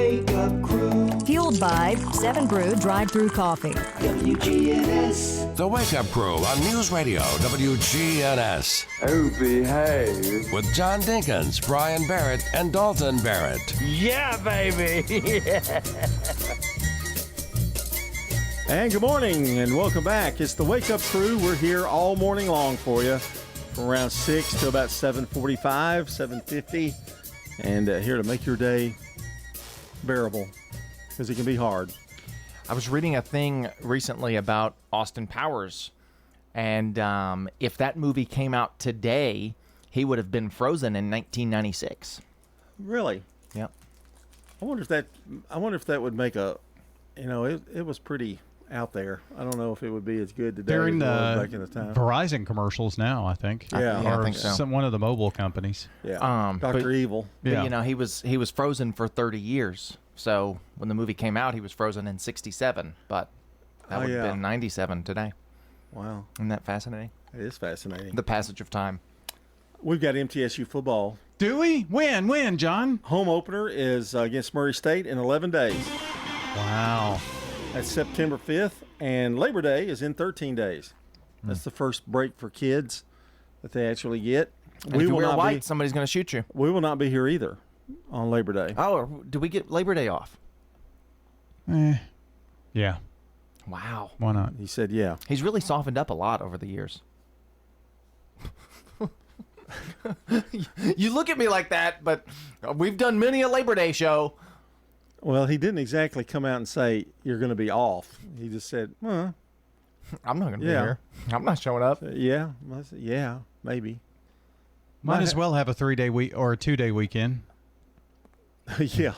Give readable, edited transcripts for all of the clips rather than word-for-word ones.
Wake Up Crew, Fueled by 7 Brew drive-through coffee. WGNS. The Wake Up Crew on News Radio WGNS. Oh, behave. With John Dinkins, Brian Barrett, and Dalton Barrett. Yeah, baby. And good morning and welcome back. It's the Wake Up Crew. We're here all morning long for you from around 6 to about 7:45, 7:50. And here to make your day bearable because it can be hard. I was reading a thing recently about Austin Powers, and if that movie came out today, he would have been frozen in 1996. Really? Yep. I wonder if that would make a, it was pretty out there. I don't know if it would be as good today They're as in it was back in the time. Verizon commercials now, I think. Yeah. I Or think so. one of the mobile companies. Yeah. but- Dr. Evil. But, Yeah. he was frozen for 30 years. So when the movie came out, he was frozen in 67, but that would have been 97 today. Wow. Isn't that fascinating? It is fascinating. The passage of time. We've got MTSU football. Do we? When, John? Home opener is against Murray State in 11 days. Wow. That's September 5th, and Labor Day is in 13 days. That's the first break for kids that they actually get. And if you wear white, somebody's going to shoot you. We will not be here either on Labor Day. Oh, do we get Labor Day off? Yeah. Wow. Why not? He said, yeah. He's really softened up a lot over the years. You look at me like that, but we've done many a Labor Day show. Well, he didn't exactly come out and say, you're going to be off. He just said, well, I'm not going to Yeah. be here. I'm not showing up. yeah. I said, yeah, maybe. Might as well have a 3-day week or a 2-day weekend. Yeah,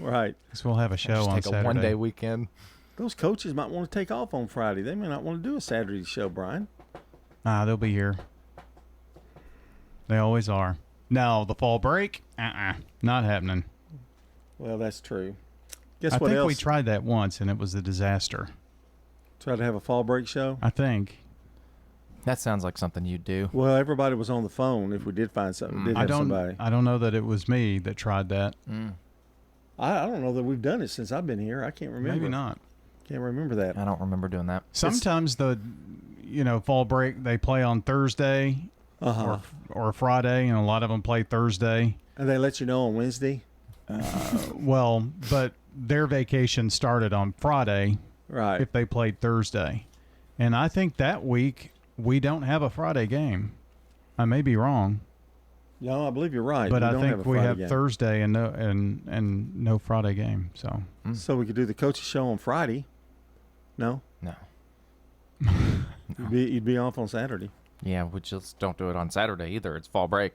right. Because we'll have a show Just on take Saturday. a one-day weekend. Those coaches might want to take off on Friday. They may not want to do a Saturday show, Brian. They'll be here. They always are. No, the fall break? Not happening. Well, that's true. Guess I what think else? we tried that once, and it was a disaster. Tried to have a fall break show? I think. That sounds like something you'd do. Well, everybody was on the phone if we did find something. Did I have don't. somebody. I don't know that it was me that tried that. I don't know that we've done it since I've been here. I can't remember. Maybe not. Can't remember that. I don't remember doing that. Sometimes fall break they play on Thursday or Friday, and a lot of them play Thursday. And they let you know on Wednesday? Well, but their vacation started on Friday Right. if they played Thursday, and I think that week we don't have a Friday game. I may be wrong, No, I believe you're right. but We I don't think have a we Friday have game. Thursday and no Friday game. So So we could do the coaches show on Friday. No? No. You'd be off on Saturday. Yeah, we just don't do it on Saturday either. It's fall break.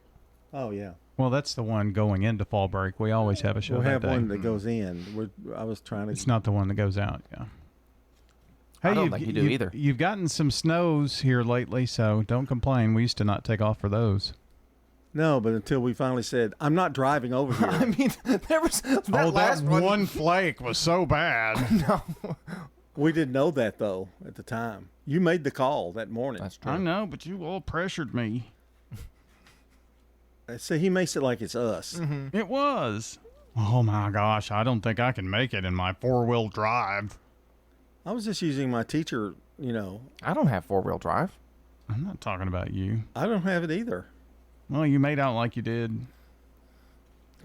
Oh, yeah. well, that's the one going into fall break. We always have a show We'll that have day. one that goes in. I was trying to. It's not the one that goes out. Yeah. I don't you've- think you do either. You've gotten some snows here lately, so don't complain. We used to not take off for those. No, but until we finally said, I'm not driving over here. I mean, there was that last one. flake was so bad. We didn't know that, though, at the time. You made the call that morning. That's true. I know, but you all pressured me. See, he makes it like it's us. It was. Oh my gosh, I don't think I can make it in my 4-wheel drive. I was just using my teacher, I don't have four-wheel drive. I'm not talking about you. I don't have it either. Well, you made out like you did.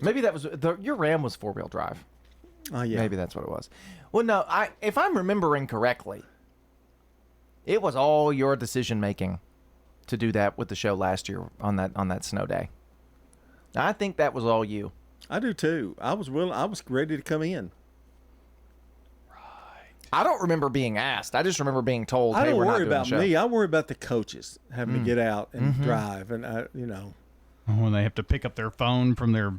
Maybe that was your Ram was four-wheel drive. Oh, yeah. Maybe that's what it was. Well, no, if I'm remembering correctly, it was all your decision making to do that with the show last year on that snow day. I think that was all you. I do, too. I was ready to come in. I don't remember being asked. I just remember being told, I "Hey, don't we're not worry doing the about show." me. I worry about the coaches having to get out and Mm-hmm. drive. And, When they have to pick up their phone from their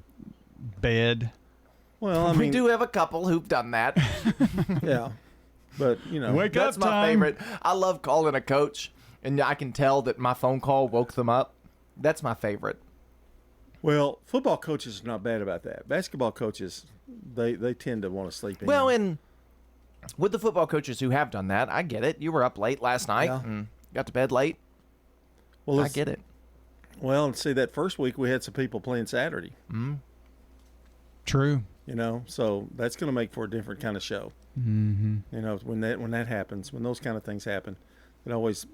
bed. well, I We mean, do have a couple who've done that. yeah. But, Wake That's up my time. favorite. I love calling a coach, and I can tell that my phone call woke them up. That's my favorite. well, football coaches are not bad about that. Basketball coaches, they tend to want to sleep in. Well, and with the football coaches who have done that, I get it. You were up late last night Yeah. and got to bed late. well, I let's- get it. Well, and see, that first week we had some people playing Saturday. True. You know, so that's going to make for a different kind of show. Mm-hmm. You know, when that happens, when those kind of things happen, it always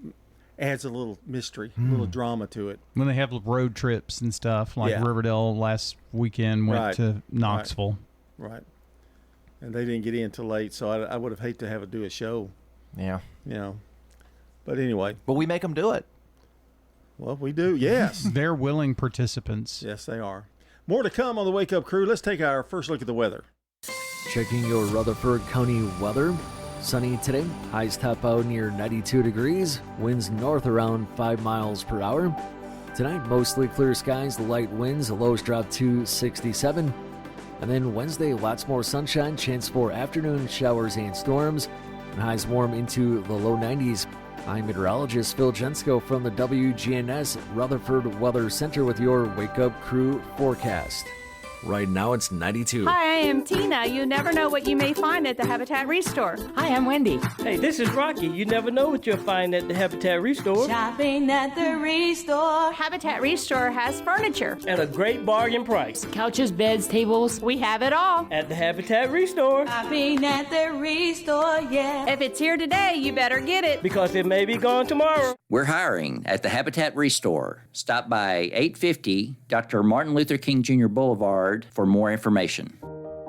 adds a little mystery, a little drama to it. When they have road trips and stuff, like Yeah. Riverdale last weekend went Right. to Knoxville. Right. And they didn't get in till late, so I would have hated to have to do a show, Yeah. you know. But anyway, But we make them do it. well, we do, yes. They're willing participants. Yes, they are. More to come on the Wake Up Crew. Let's take our first look at the weather. Checking your Rutherford County weather. Sunny today. Highs top out near 92 degrees. Winds north around 5 miles per hour. Tonight, mostly clear skies, light winds. The lows drop to 67. And then Wednesday, lots more sunshine. Chance for afternoon showers and storms. And highs warm into the low 90s. I'm meteorologist Phil Jensko from the WGNS Rutherford Weather Center with your Wake Up Crew forecast. Right now it's 92. Hi, I am Tina. You never know what you may find at the Habitat Restore. Hi, I'm Wendy. Hey, this is Rocky. You never know what you'll find at the Habitat Restore. Shopping at the Restore. Habitat Restore has furniture. At a great bargain price. Couches, beds, tables. We have it all. At the Habitat Restore. Shopping at the Restore, yeah. If it's here today, you better get it. Because it may be gone tomorrow. We're hiring at the Habitat Restore. Stop by 850 Dr. Martin Luther King Jr. Boulevard for more information.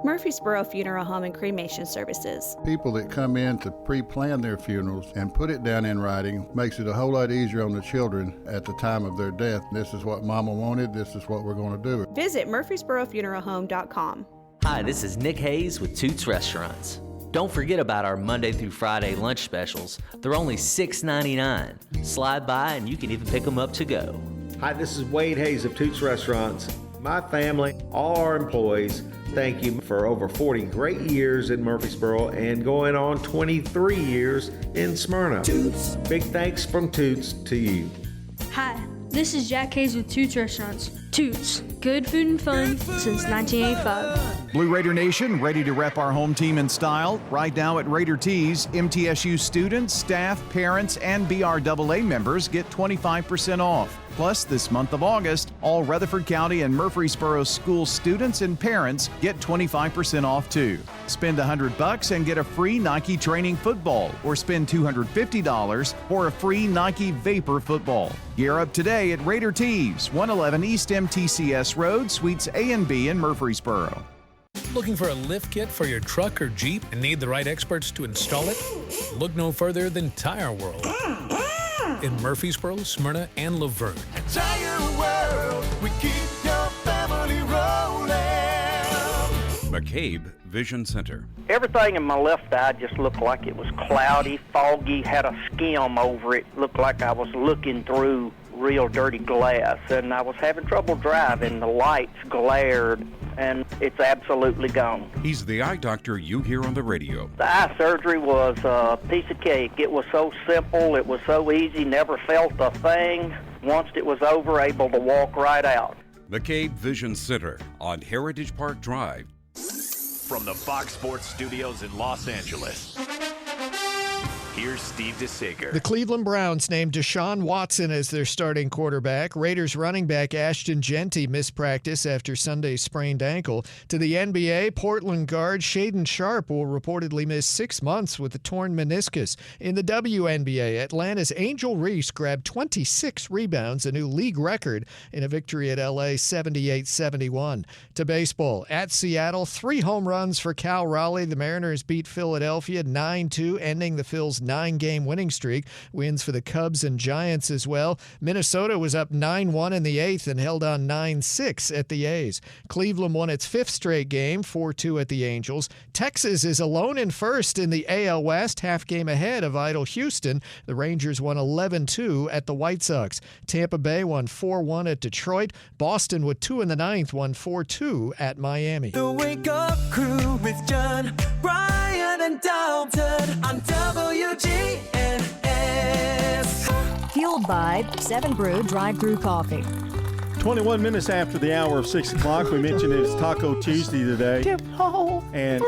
Murfreesboro Funeral Home and Cremation Services. People that come in to pre-plan their funerals and put it down in writing makes it a whole lot easier on the children at the time of their death. This is what Mama wanted. This is what we're going to do. Visit murfreesborofuneralhome.com. Hi, this is Nick Hayes with Toots Restaurants. Don't forget about our Monday through Friday lunch specials. They're only $6.99. Slide by and you can even pick them up to go. Hi, this is Wade Hayes of Toots Restaurants. My family, all our employees, thank you for over 40 great years in Murfreesboro and going on 23 years in Smyrna. Toots. Big thanks from Toots to you. Hi, this is Jack Hayes with Toots Restaurants. Toots, good food and fun since 1985. Blue Raider Nation, ready to rep our home team in style? Right now at Raider Tees, MTSU students, staff, parents, and BRAA members get 25% off. Plus, this month of August, all Rutherford County and Murfreesboro school students and parents get 25% off too. Spend $100 and get a free Nike training football, or spend $250 for a free Nike Vapor football. Gear up today at Raider Tees, 111 East MTCS Road, Suites A and B in Murfreesboro. Looking for a lift kit for your truck or Jeep and need the right experts to install it? Look no further than Tire World. In Murfreesboro, Smyrna, and Laverne. Tire World, we keep your family rolling. McCabe Vision Center. Everything in my left eye just looked like it was cloudy, foggy, had a skim over it. Looked like I was looking through real dirty glass, and I was having trouble driving. The lights glared, and it's absolutely gone. He's the eye doctor you hear on the radio. The eye surgery was a piece of cake. It was so simple, it was so easy, never felt a thing. Once it was over, able to walk right out. McCabe Vision Center on Heritage Park Drive. From the Fox Sports Studios in Los Angeles, here's Steve DeSager. The Cleveland Browns named Deshaun Watson as their starting quarterback. Raiders running back Ashton Genty missed practice after Sunday's sprained ankle. To the NBA, Portland guard Shaden Sharp will reportedly miss 6 months with a torn meniscus. In the WNBA, Atlanta's Angel Reese grabbed 26 rebounds, a new league record, in a victory at LA 78-71. To baseball, at Seattle, 3 home runs for Cal Raleigh. The Mariners beat Philadelphia 9-2, ending the Phils' 9-game winning streak. Wins for the Cubs and Giants as well. Minnesota was up 9-1 in the 8th and held on 9-6 at the A's. Cleveland won its 5th straight game, 4-2 at the Angels. Texas is alone in first in the AL West, half game ahead of idle Houston. The Rangers won 11-2 at the White Sox. Tampa Bay won 4-1 at Detroit. Boston with 2 in the 9th won 4-2 at Miami. The Wake Up Crew with John, Brian, and Dalton on WGNS. Fueled by 7 Brew Drive-Thru Coffee. 21 minutes after the hour of 6 o'clock, we mentioned it's Taco Tuesday today. And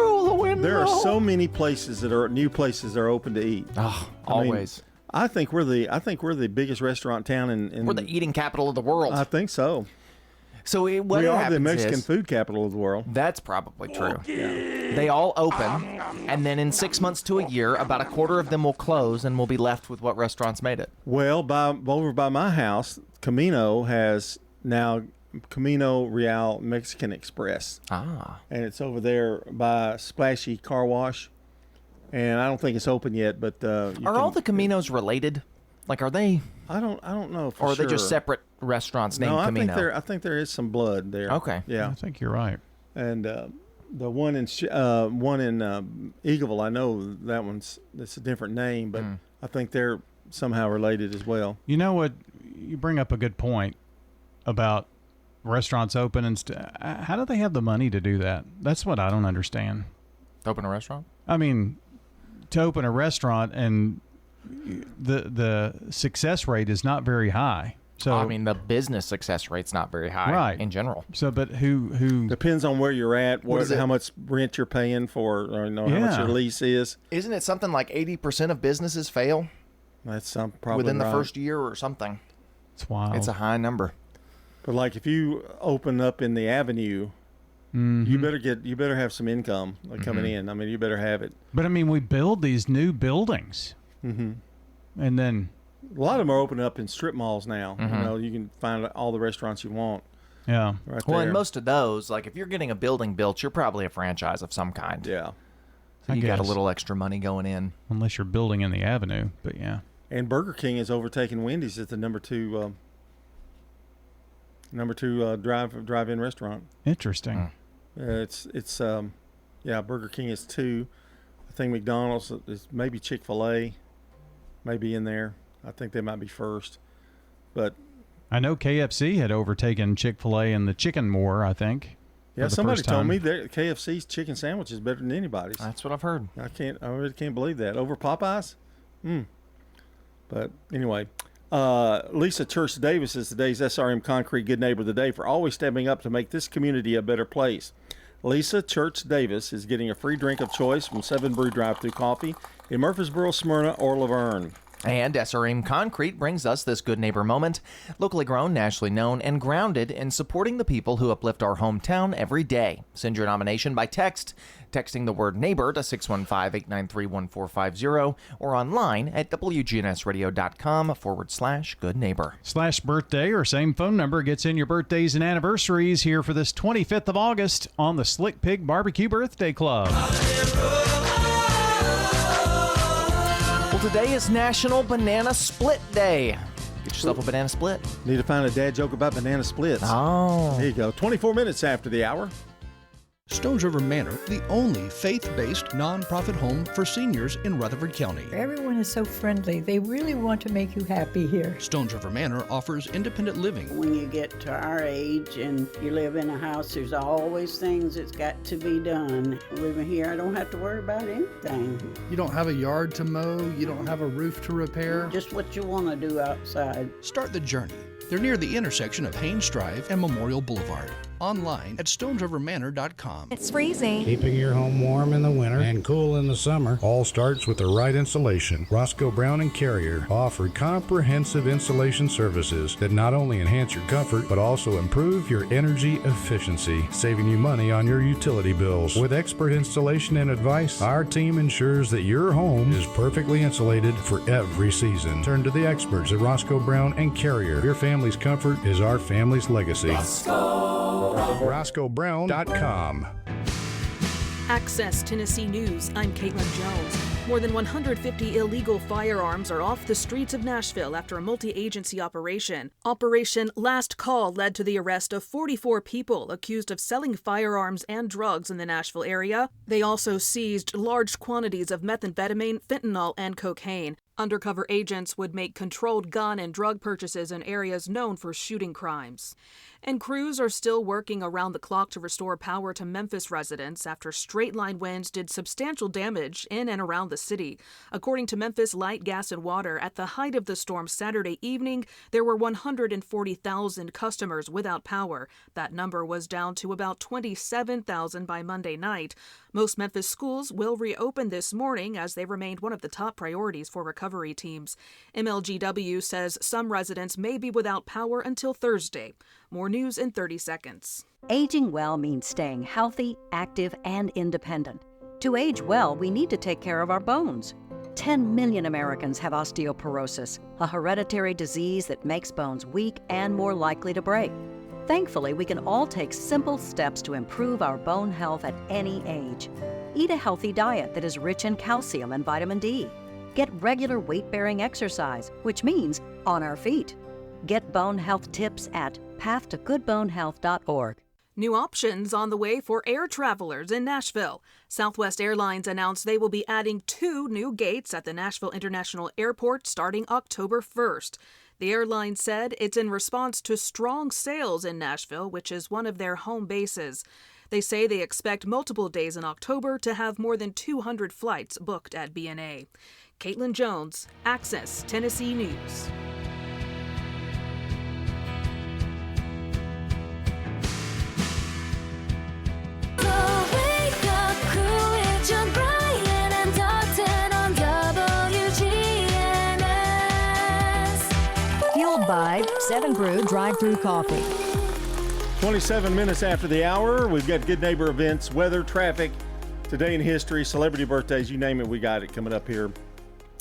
there are so many places that are new places that are open to eat. Oh, always. I think we're the biggest restaurant town in we're the eating capital of the world. I think so. So what we are the happens Mexican is, food capital of the world. That's probably true. They all open, and then in 6 months to a year, about a quarter of them will close, and we'll be left with what restaurants made it. Well, over by my house, Camino has now Camino Real Mexican Express. Ah. And it's over there by Splashy Car Wash. And I don't think it's open yet, but are all the Caminos related? Like, are they? I don't know for or are sure. they just separate restaurants named Camino? I think there is some blood there. Okay. Yeah. I think you're right. And the one in Eagleville, I know that's a different name, but I think they're somehow related as well. You know what? You bring up a good point about restaurants open and how do they have the money to do that? That's what I don't understand. Open a restaurant? I mean, to open a restaurant and the success rate is not very high. So I mean, the business success rate's not very high, right, in general. So, but who depends on where you're at, how much rent you're paying for, or how much your lease is. Isn't it something like 80% of businesses fail? That's probably within the right. first year or something. It's wild. It's a high number. But like if you open up in the Avenue, you better have some income coming in. I mean, you better have it. But I mean, we build these new buildings, and then a lot of them are opening up in strip malls now. You know, you can find all the restaurants you want. Yeah. Right well, there. and most of those, like if you're getting a building built, you're probably a franchise of some kind. Yeah. So you got a guess. little extra money going in. Unless you're building in the Avenue, but yeah. And Burger King has overtaken Wendy's as the number two drive-in restaurant. Interesting. Burger King is 2. I think McDonald's is maybe Chick-fil-A, maybe in there. I think they might be first, but I know KFC had overtaken Chick-fil-A in the chicken war, I think. yeah, somebody told me that KFC's chicken sandwich is better than anybody's. That's what I've heard. I really can't believe that over Popeyes. But anyway, Lisa Church Davis is today's SRM Concrete Good Neighbor of the Day for always stepping up to make this community a better place. Lisa Church Davis is getting a free drink of choice from 7 Brew Drive-Thru Coffee in Murfreesboro, Smyrna, or Laverne. And SRM Concrete brings us this good neighbor moment, locally grown, nationally known, and grounded in supporting the people who uplift our hometown every day. Send your nomination by texting the word neighbor to 615-893-1450 or online at wgnsradio.com/good neighbor. /birthday or same phone number gets in your birthdays and anniversaries here for this 25th of August on the Slick Pig Barbecue Birthday Club. Well, today is National Banana Split Day. Get yourself a banana split. Need to find a dad joke about banana splits. Oh. There you go. 24 minutes after the hour. Stones River Manor, the only faith-based nonprofit home for seniors in Rutherford County. Everyone is so friendly. They really want to make you happy here. Stones River Manor offers independent living. When you get to our age and you live in a house, there's always things that's got to be done. Living here, I don't have to worry about anything. You don't have a yard to mow. You don't have a roof to repair. Just what you want to do outside. Start the journey. They're near the intersection of Haynes Drive and Memorial Boulevard. Online at stonesrivermanor.com. It's freezing. Keeping your home warm in the winter and cool in the summer all starts with the right insulation. Roscoe Brown and Carrier offer comprehensive insulation services that not only enhance your comfort but also improve your energy efficiency, saving you money on your utility bills. With expert installation and advice, our team ensures that your home is perfectly insulated for every season. Turn to the experts at Roscoe Brown and Carrier. Your family's comfort is our family's legacy. RoscoeBrown.com. Access Tennessee News. I'm Caitlin Jones. More than 150 illegal firearms are off the streets of Nashville after a multi-agency operation. Operation Last Call led to the arrest of 44 people accused of selling firearms and drugs in the Nashville area. They also seized large quantities of methamphetamine, fentanyl, and cocaine. Undercover agents would make controlled gun and drug purchases in areas known for shooting crimes. And crews are still working around the clock to restore power to Memphis residents after straight-line winds did substantial damage in and around the city. According to Memphis Light, Gas, and Water, at the height of the storm Saturday evening, there were 140,000 customers without power. That number was down to about 27,000 by Monday night. Most Memphis schools will reopen this morning as they remained one of the top priorities for recovery teams. MLGW says some residents may be without power until Thursday. More news in 30 seconds. Aging well means staying healthy, active, and independent. To age well, we need to take care of our bones. 10 million Americans have osteoporosis, a hereditary disease that makes bones weak and more likely to break. Thankfully, we can all take simple steps to improve our bone health at any age. Eat a healthy diet that is rich in calcium and vitamin D. Get regular weight-bearing exercise, which means on our feet. Get bone health tips at pathtogoodbonehealth.org. New options on the way for air travelers in Nashville. Southwest Airlines announced they will be adding 2 new gates at the Nashville International Airport starting October 1st. The airline said it's in response to strong sales in Nashville, which is one of their home bases. They say they expect multiple days in October to have more than 200 flights booked at BNA. Caitlin Jones, Access Tennessee News. Fueled by 7 Brew drive-through coffee. 27 minutes after the hour, we've got Good Neighbor events, weather, traffic, today in history, celebrity birthdays, you name it, we got it coming up here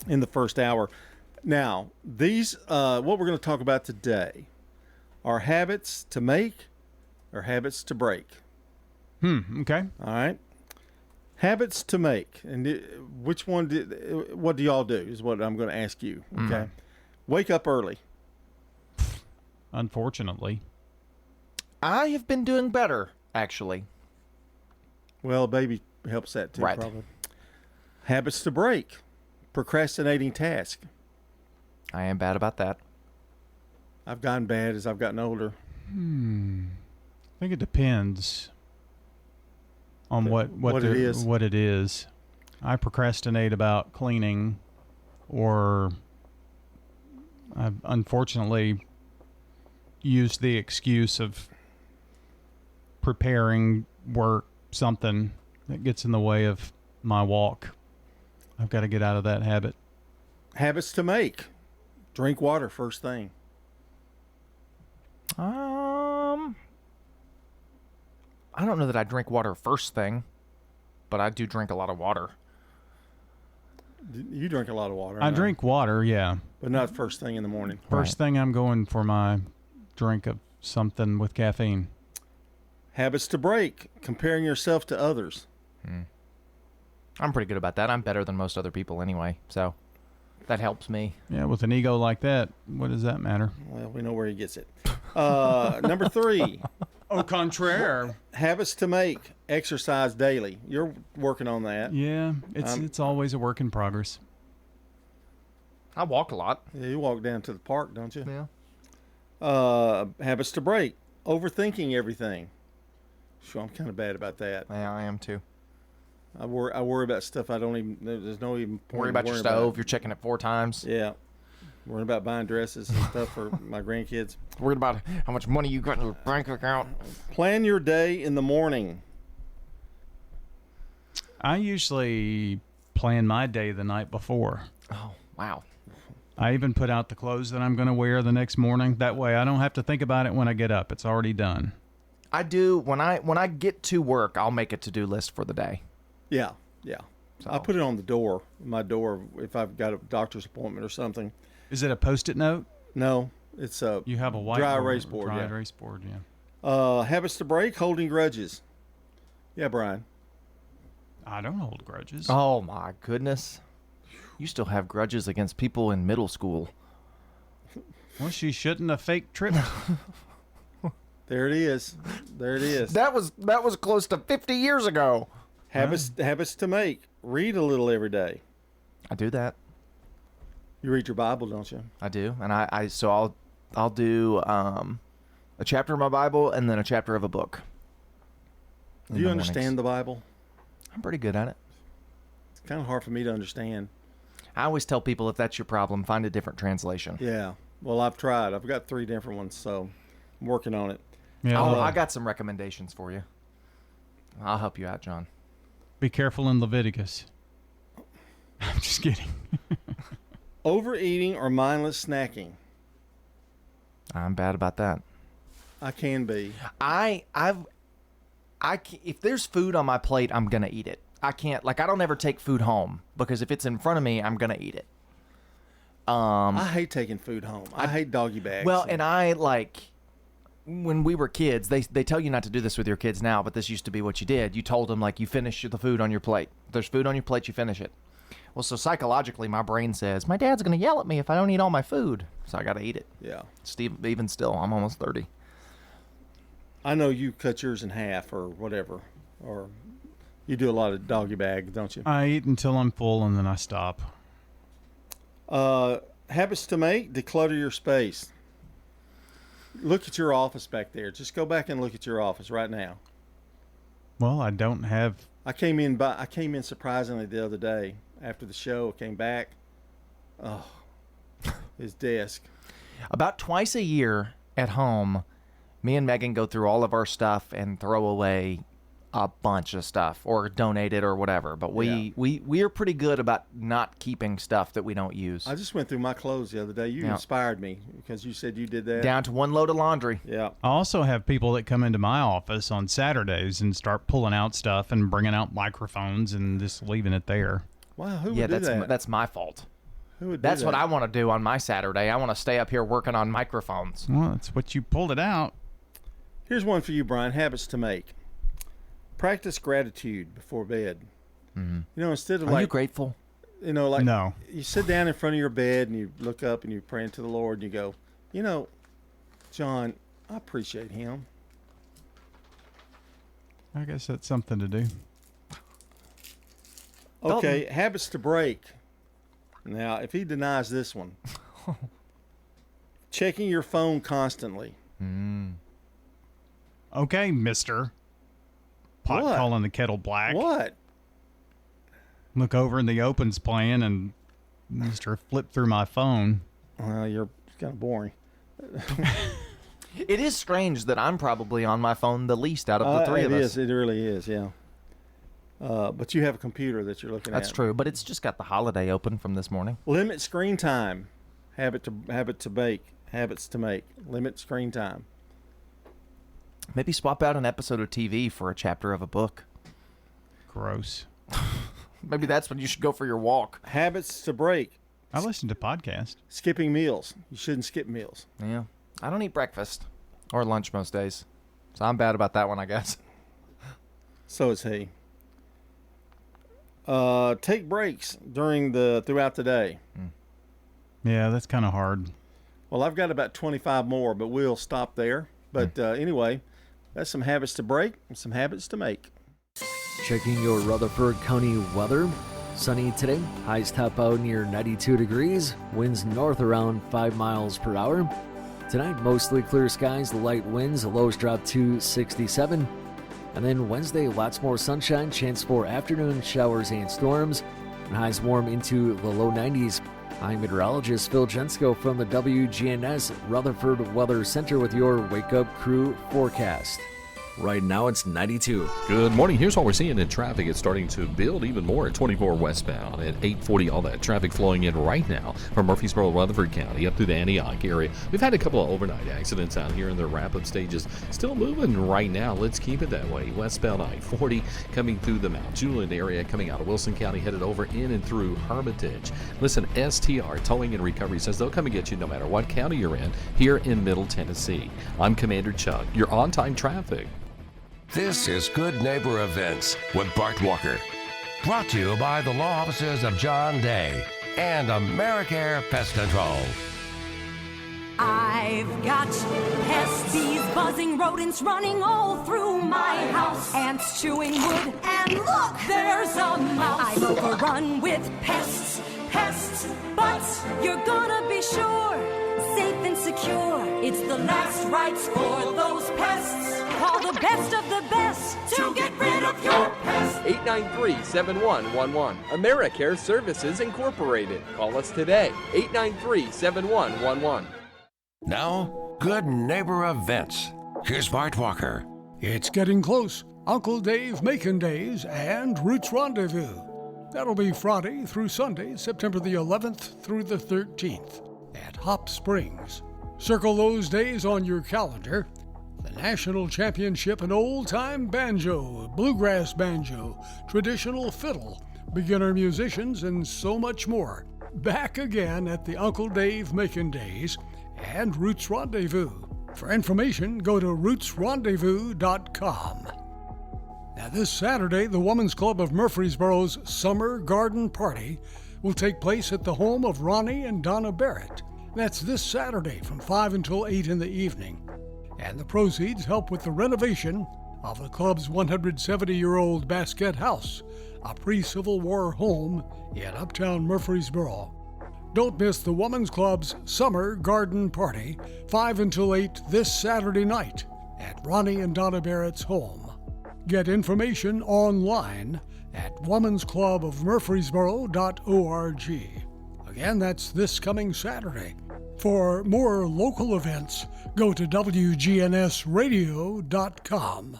in the first hour. Now, these, what we're going to talk about today are habits to make or habits to break. Okay. All right. Habits to make. And which one, what do y'all do is what I'm going to ask you. Okay. Wake up early. Unfortunately. I have been doing better, actually. Well, baby helps that too, Right. probably. Habits to break. Procrastinating task. I am bad about that. I've gotten bad as I've gotten older. I think it depends on what it is. What it is. I procrastinate about cleaning, or I've unfortunately used the excuse of preparing work, something that gets in the way of my walk. I've got to get out of that habit. Habits to make. Drink water first thing. I don't know that I drink water first thing, but I do drink a lot of water. You drink a lot of water. I know. drink water, yeah. But not first thing in the morning. First thing I'm going for my drink of something with caffeine. Habits to break. Comparing yourself to others. I'm pretty good about that. I'm better than most other people anyway, so that helps me. Yeah, with an ego like that, what does that matter? Well, we know where he gets it. Number 3. Au contraire. Habits to make. Exercise daily. You're working on that. Yeah, it's always a work in progress. I walk a lot. Yeah, you walk down to the park, don't you? Yeah. Habits to break. Overthinking everything. Sure, I'm kind of bad about that. Yeah, I am too. I worry about stuff I don't even. There's no even point. Worry about your stove. You're checking it 4 times. Yeah. Worrying about buying dresses and stuff for my grandkids. Worried about how much money you got in your bank account. Plan your day in the morning. I usually plan my day the night before. Oh, wow. I even put out the clothes that I'm going to wear the next morning. That way I don't have to think about it when I get up. It's already done. I do. When I get to work, I'll make a to-do list for the day. Yeah, yeah. So. I put it on the door, my door, if I've got a doctor's appointment or something. Is it a Post-it note? No, it's a You have a white dry board, erase board. Dry Yeah. erase board, yeah. Habits to break, holding grudges. Yeah, Brian. I don't hold grudges. Oh my goodness. You still have grudges against people in middle school. Well, she shouldn't have fake tripped. There it is. There it is. That was close to 50 years ago. Habits to make. Read a little every day. I do that. You read your Bible, don't you? I do, and I'll do a chapter of my Bible and then a chapter of a book. Do you understand the Bible? I'm pretty good at it. It's kind of hard for me to understand. I always tell people if that's your problem, find a different translation. Yeah. Well, I've tried. I've got 3 different ones, so I'm working on it. Yeah, I got some recommendations for you. I'll help you out, John. Be careful in Leviticus. I'm just kidding. Overeating or mindless snacking. I'm bad about that. I can be. If there's food on my plate, I'm gonna eat it. I can't, like, I don't ever take food home because if it's in front of me, I'm gonna eat it. I hate taking food home. I hate doggy bags. Well, and I like when we were kids. They tell you not to do this with your kids now, but this used to be what you did. You told them, like, you finish the food on your plate. If there's food on your plate, you finish it. Well, so psychologically, my brain says my dad's gonna yell at me if I don't eat all my food, so I gotta eat it. Yeah. Steve, even still, I'm almost 30. I know you cut yours in half or whatever, or you do a lot of doggy bag, don't you? I eat until I'm full and then I stop. Habits to make: declutter your space. Look at your office back there. Just go back and look at your office right now. Well, I don't have. I came in surprisingly the other day after the show. I came back. Oh, his desk. About twice a year at home, me and Megan go through all of our stuff and throw away a bunch of stuff or donate it or whatever. But we are pretty good about not keeping stuff that we don't use. I just went through my clothes the other day. You inspired me because you said you did that. Down to one load of laundry. Yeah. I also have people that come into my office on Saturdays and start pulling out stuff and bringing out microphones and just leaving it there. Wow, who would do that? That's my fault. Who would do That's that? what I want to do on my Saturday. I want to stay up here working on microphones. Well, that's what you pulled it out. Here's one for you, Brian. Habits to make. Practice gratitude before bed. Mm-hmm. You know, instead of Are like... you grateful? You know, like... No. You sit down in front of your bed and you look up and you're praying to the Lord and you go, you know, John, I appreciate him. I guess that's something to do. Okay, habits to break. Now, if he denies this one. Checking your phone constantly. Okay, mister. Pot What? calling the kettle black. What? Look over and the Open's playing and Mr. flip through my phone. Well, you're kind of boring. It is strange that I'm probably on my phone the least out of the three of us. It really is, yeah. But you have a computer that you're looking at. That's true, but it's just got the holiday open from this morning. Limit screen time. Habits to make. Limit screen time. Maybe swap out an episode of TV for a chapter of a book. Gross. Maybe that's when you should go for your walk. Habits to break. I listen to podcasts. Skipping meals. You shouldn't skip meals. Yeah. I don't eat breakfast or lunch most days. So I'm bad about that one, I guess. So is he. Take breaks throughout the day. Yeah, that's kind of hard. Well, I've got about 25 more, but we'll stop there. But anyway, that's some habits to break and some habits to make. Checking your Rutherford County weather. Sunny today. Highs top out near 92 degrees. Winds north around 5 miles per hour. Tonight, mostly clear skies, light winds. The lows drop to 67. And then Wednesday, lots more sunshine. Chance for afternoon showers and storms. And highs warm into the low 90s. I'm meteorologist Phil Jensko from the WGNS Rutherford Weather Center with your Wake Up Crew forecast. Right now it's 92. Good morning. Here's what we're seeing in traffic. It's starting to build even more at 24 westbound at 840. All that traffic flowing in right now from Murfreesboro, Rutherford County up through the Antioch area. We've had a couple of overnight accidents out here in the wrap-up stages. Still moving right now. Let's keep it that way. Westbound I-40 coming through the Mount Juliet area, coming out of Wilson County, headed over in and through Hermitage. Listen, STR Towing and Recovery says they'll come and get you no matter what county you're in here in Middle Tennessee. I'm Commander Chuck. Your on-time traffic. This is Good Neighbor Events with Bart Walker. Brought to you by the law offices of John Day and AmeriCare Pest Control. I've got pests, bees, buzzing, rodents running all through my house. Ants chewing wood, and look, there's a mouse. I'm overrun with pests, but you're gonna be sure, safe and secure. It's the last rites for those pests. Call the best of the best to get rid of your pests. 893-7111. AmeriCare Services Incorporated. Call us today. 893-7111. Now, Good Neighbor Events. Here's Bart Walker. It's getting close. Uncle Dave Macon Days and Roots Rendezvous. That'll be Friday through Sunday, September the 11th through the 13th at Hop Springs. Circle those days on your calendar. the national championship in old-time banjo, bluegrass banjo, traditional fiddle, beginner musicians, and so much more. Back again at the Uncle Dave Macon Days and Roots Rendezvous. For information, go to rootsrendezvous.com. Now, this Saturday, the Women's Club of Murfreesboro's Summer Garden Party will take place at the home of Ronnie and Donna Barrett. That's this Saturday from 5 until 8 in the evening. And the proceeds help with the renovation of the club's 170-year-old Basket House, a pre-Civil War home in uptown Murfreesboro. Don't miss the Women's Club's Summer Garden Party, 5 until 8 this Saturday night at Ronnie and Donna Barrett's home. Get information online at womensclubofmurfreesboro.org. Again, that's this coming Saturday. For more local events, go to WGNSradio.com.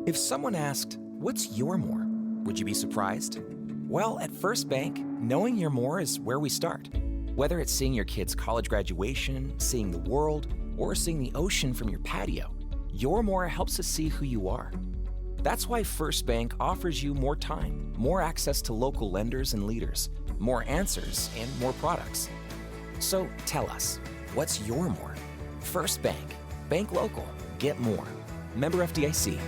If someone asked, "What's your more?" would you be surprised? Well, at First Bank, knowing your more is where we start. Whether it's seeing your kid's college graduation, seeing the world, or seeing the ocean from your patio, your more helps us see who you are. That's why First Bank offers you more time, more access to local lenders and leaders, more answers, and more products. So tell us, what's your more? First Bank. Bank local. Get more. Member FDIC.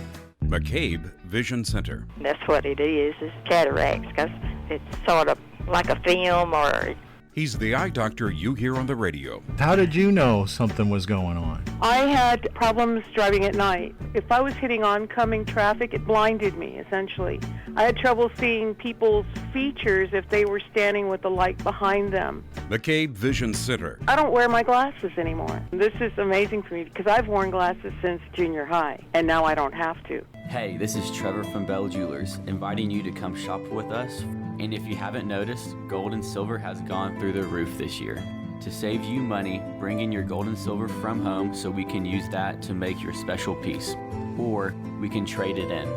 McCabe Vision Center. That's what it is cataracts, because it's sort of like a film or... He's the eye doctor you hear on the radio. How did you know something was going on? I had problems driving at night. If I was hitting oncoming traffic, it blinded me, essentially. I had trouble seeing people's features if they were standing with the light behind them. McCabe Vision Center. I don't wear my glasses anymore. This is amazing for me because I've worn glasses since junior high, and now I don't have to. Hey, this is Trevor from Bell Jewelers, inviting you to come shop with us. And if you haven't noticed, gold and silver has gone through the roof this year. To save you money, bring in your gold and silver from home so we can use that to make your special piece. Or we can trade it in.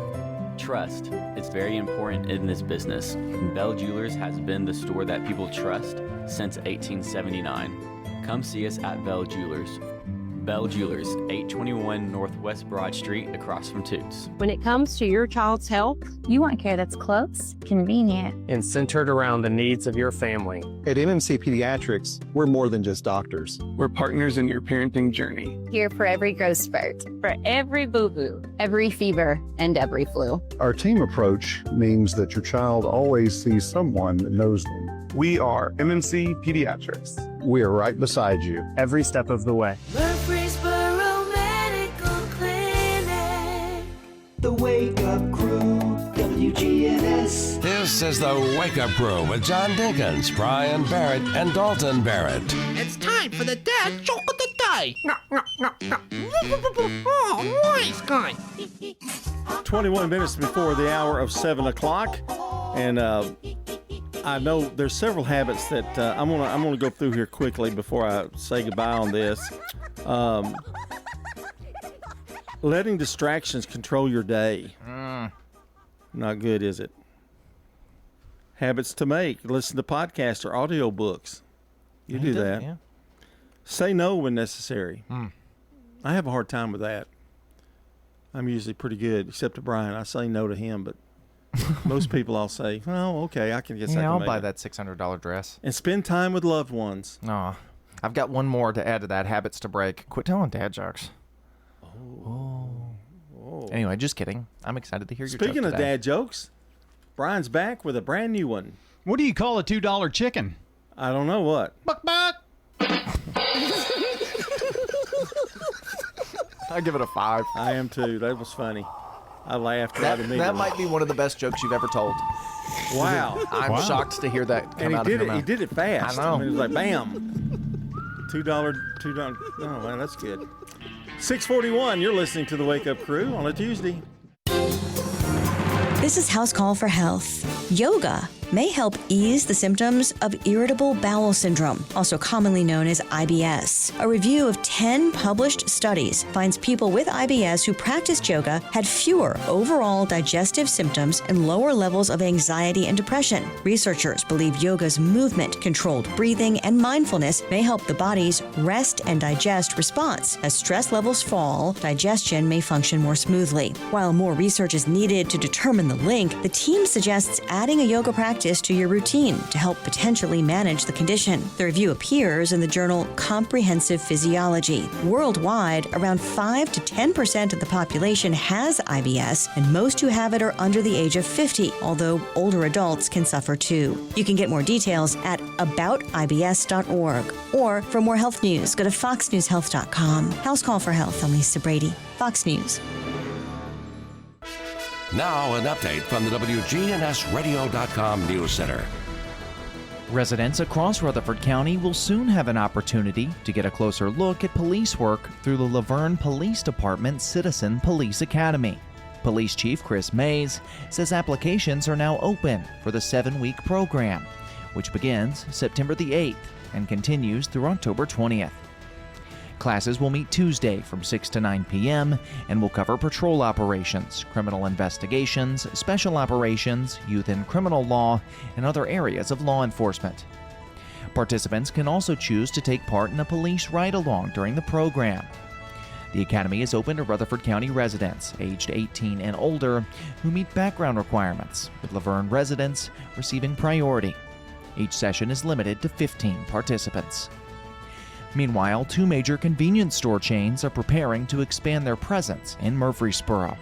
Trust. It's very important in this business. Bell Jewelers has been the store that people trust since 1879. Come see us at Bell Jewelers. Bell Jewelers, 821 Northwest Broad Street, across from Toots. When it comes to your child's health, you want care that's close, convenient, and centered around the needs of your family. At MMC Pediatrics, we're more than just doctors. We're partners in your parenting journey. Here for every growth spurt, for every boo-boo, every fever, and every flu. Our team approach means that your child always sees someone that knows them. We are MMC Pediatrics. We are right beside you every step of the way. Murfreesboro Medical Clinic. The Wake Up Crew, WGNS. This is the Wake Up Crew with John Dinkins, Brian Barrett, and Dalton Barrett. It's time for the dad joke of the day. Oh, nice guy. 21 minutes before the hour of 7 o'clock, and I know there's several habits that I'm gonna go through here quickly before I say goodbye on this. Letting distractions control your day. Not good, is it? Habits to make. Listen to podcasts or audiobooks. You do that. Yeah. Say no when necessary. I have a hard time with that. I'm usually pretty good, except to Brian. I say no to him, but most people I'll say, oh, okay, I can get Yeah, I'll buy that $600 dress. And spend time with loved ones. No, I've got one more to add to that. Habits to break. Quit telling dad jokes. Anyway, just kidding. I'm excited to hear your joke Speaking of today. dad jokes, Brian's back with a brand new one. What do you call a $2 chicken? I don't know what. Buck buck. I give it a 5. I am too. That was funny. I laughed right immediately. That might be one of the best jokes you've ever told. Wow. I'm shocked to hear that come out of your mouth. He did it fast. I know. I mean, it was like, bam. $2. Oh, man, that's good. 6:41, you're listening to the Wake Up Crew on a Tuesday. This is House Call for Health. Yoga may help ease the symptoms of irritable bowel syndrome, also commonly known as IBS. A review of 10 published studies finds people with IBS who practiced yoga had fewer overall digestive symptoms and lower levels of anxiety and depression. Researchers believe yoga's movement, controlled breathing, and mindfulness may help the body's rest and digest response. As stress levels fall, digestion may function more smoothly. While more research is needed to determine the link, the team suggests adding a yoga practice to your routine to help potentially manage the condition. The review appears in the journal Comprehensive Physiology. Worldwide, around 5 to 10% of the population has IBS, and most who have it are under the age of 50, although older adults can suffer too. You can get more details at aboutibs.org. Or for more health news, go to foxnewshealth.com. House Call for Health. I'm Lisa Brady, Fox News. Now an update from the WGNSradio.com News Center. Residents across Rutherford County will soon have an opportunity to get a closer look at police work through the Laverne Police Department Citizen Police Academy. Police Chief Chris Mays says applications are now open for the 7-week program, which begins September the 8th and continues through October 20th. Classes will meet Tuesday from 6 to 9 p.m. and will cover patrol operations, criminal investigations, special operations, youth and criminal law, and other areas of law enforcement. Participants can also choose to take part in a police ride-along during the program. The Academy is open to Rutherford County residents aged 18 and older who meet background requirements, with Laverne residents receiving priority. Each session is limited to 15 participants. Meanwhile, 2 major convenience store chains are preparing to expand their presence in Murfreesboro.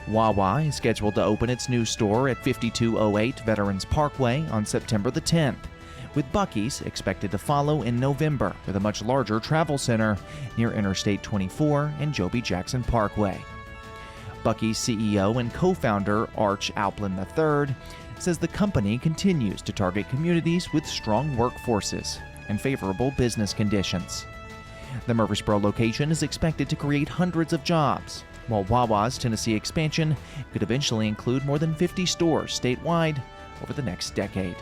Wawa is scheduled to open its new store at 5208 Veterans Parkway on September the 10th, with Buc-ee's expected to follow in November with a much larger travel center near Interstate 24 and Joby Jackson Parkway. Buc-ee's CEO and co-founder Arch Alplin III says the company continues to target communities with strong workforces and favorable business conditions. The Murfreesboro location is expected to create hundreds of jobs, while Wawa's Tennessee expansion could eventually include more than 50 stores statewide over the next decade.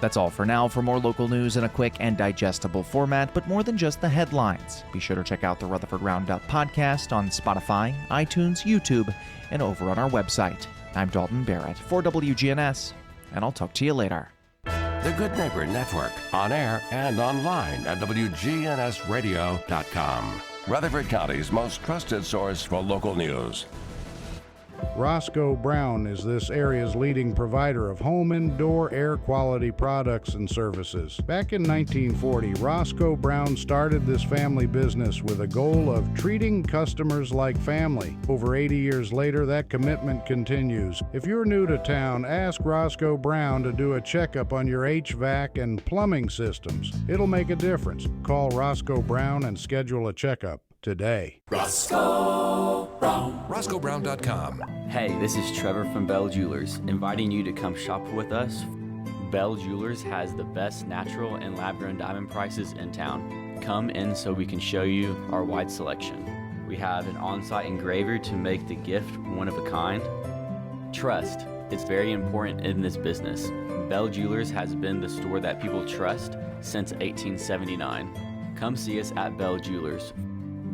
That's all for now. For more local news in a quick and digestible format, but more than just the headlines, be sure to check out the Rutherford Roundup podcast on Spotify, iTunes, YouTube, and over on our website. I'm Dalton Barrett for WGNS, and I'll talk to you later. The Good Neighbor Network, on air and online at WGNSradio.com. Rutherford County's most trusted source for local news. Roscoe Brown is this area's leading provider of home indoor air quality products and services. Back in 1940, Roscoe Brown started this family business with a goal of treating customers like family. Over 80 years later, that commitment continues. If you're new to town, ask Roscoe Brown to do a checkup on your HVAC and plumbing systems. It'll make a difference. Call Roscoe Brown and schedule a checkup today. Roscoe Brown. RoscoeBrown.com. Hey, this is Trevor from Bell Jewelers, inviting you to come shop with us. Bell Jewelers has the best natural and lab-grown diamond prices in town. Come in so we can show you our wide selection. We have an on-site engraver to make the gift one of a kind. Trust. It's very important in this business. Bell Jewelers has been the store that people trust since 1879. Come see us at Bell Jewelers.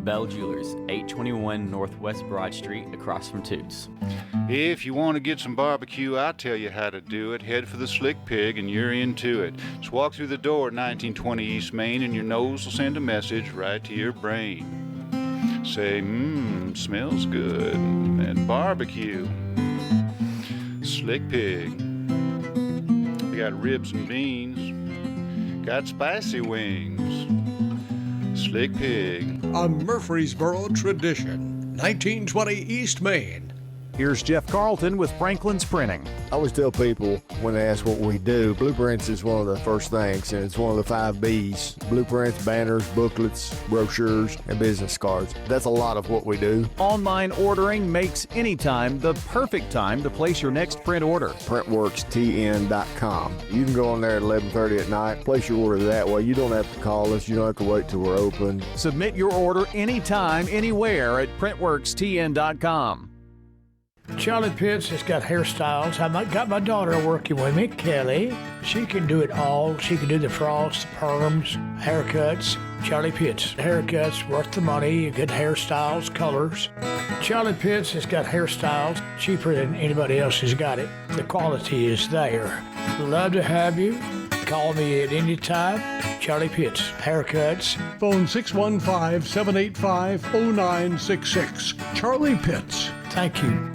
Bell Jewelers, 821 Northwest Broad Street, across from Toots. If you want to get some barbecue, I'll tell you how to do it. Head for the Slick Pig and you're into it. Just walk through the door at 1920 East Main and your nose will send a message right to your brain. Say, smells good, and barbecue. Slick Pig. We got ribs and beans. Got spicy wings. Slick Pig. A Murfreesboro tradition. 1920 East Main. Here's Jeff Carlton with Franklin's Printing. I always tell people when they ask what we do, blueprints is one of the first things, and it's one of the 5 B's. Blueprints, banners, booklets, brochures, and business cards. That's a lot of what we do. Online ordering makes any time the perfect time to place your next print order. PrintworksTN.com. You can go on there at 11:30 at night, place your order that way. You don't have to call us. You don't have to wait till we're open. Submit your order anytime, anywhere at PrintworksTN.com. Charlie Pitts has got hairstyles. I got my daughter working with me, Kelly. She can do it all. She can do the frosts, the perms, haircuts. Charlie Pitts. Haircuts worth the money, good hairstyles, colors. Charlie Pitts has got hairstyles cheaper than anybody else has got it. The quality is there. Love to have you. Call me at any time. Charlie Pitts, haircuts. Phone 615-785-0966. Charlie Pitts. Thank you.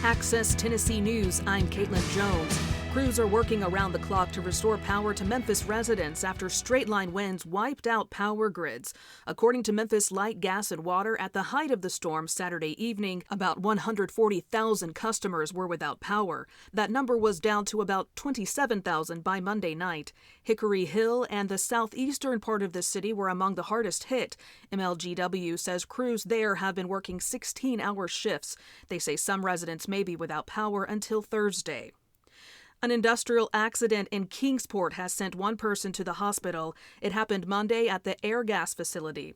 Access Tennessee News, I'm Caitlin Jones. Crews are working around the clock to restore power to Memphis residents after straight-line winds wiped out power grids. According to Memphis Light, Gas, and Water, at the height of the storm Saturday evening, about 140,000 customers were without power. That number was down to about 27,000 by Monday night. Hickory Hill and the southeastern part of the city were among the hardest hit. MLGW says crews there have been working 16-hour shifts. They say some residents may be without power until Thursday. An industrial accident in Kingsport has sent one person to the hospital. It happened Monday at the air gas facility.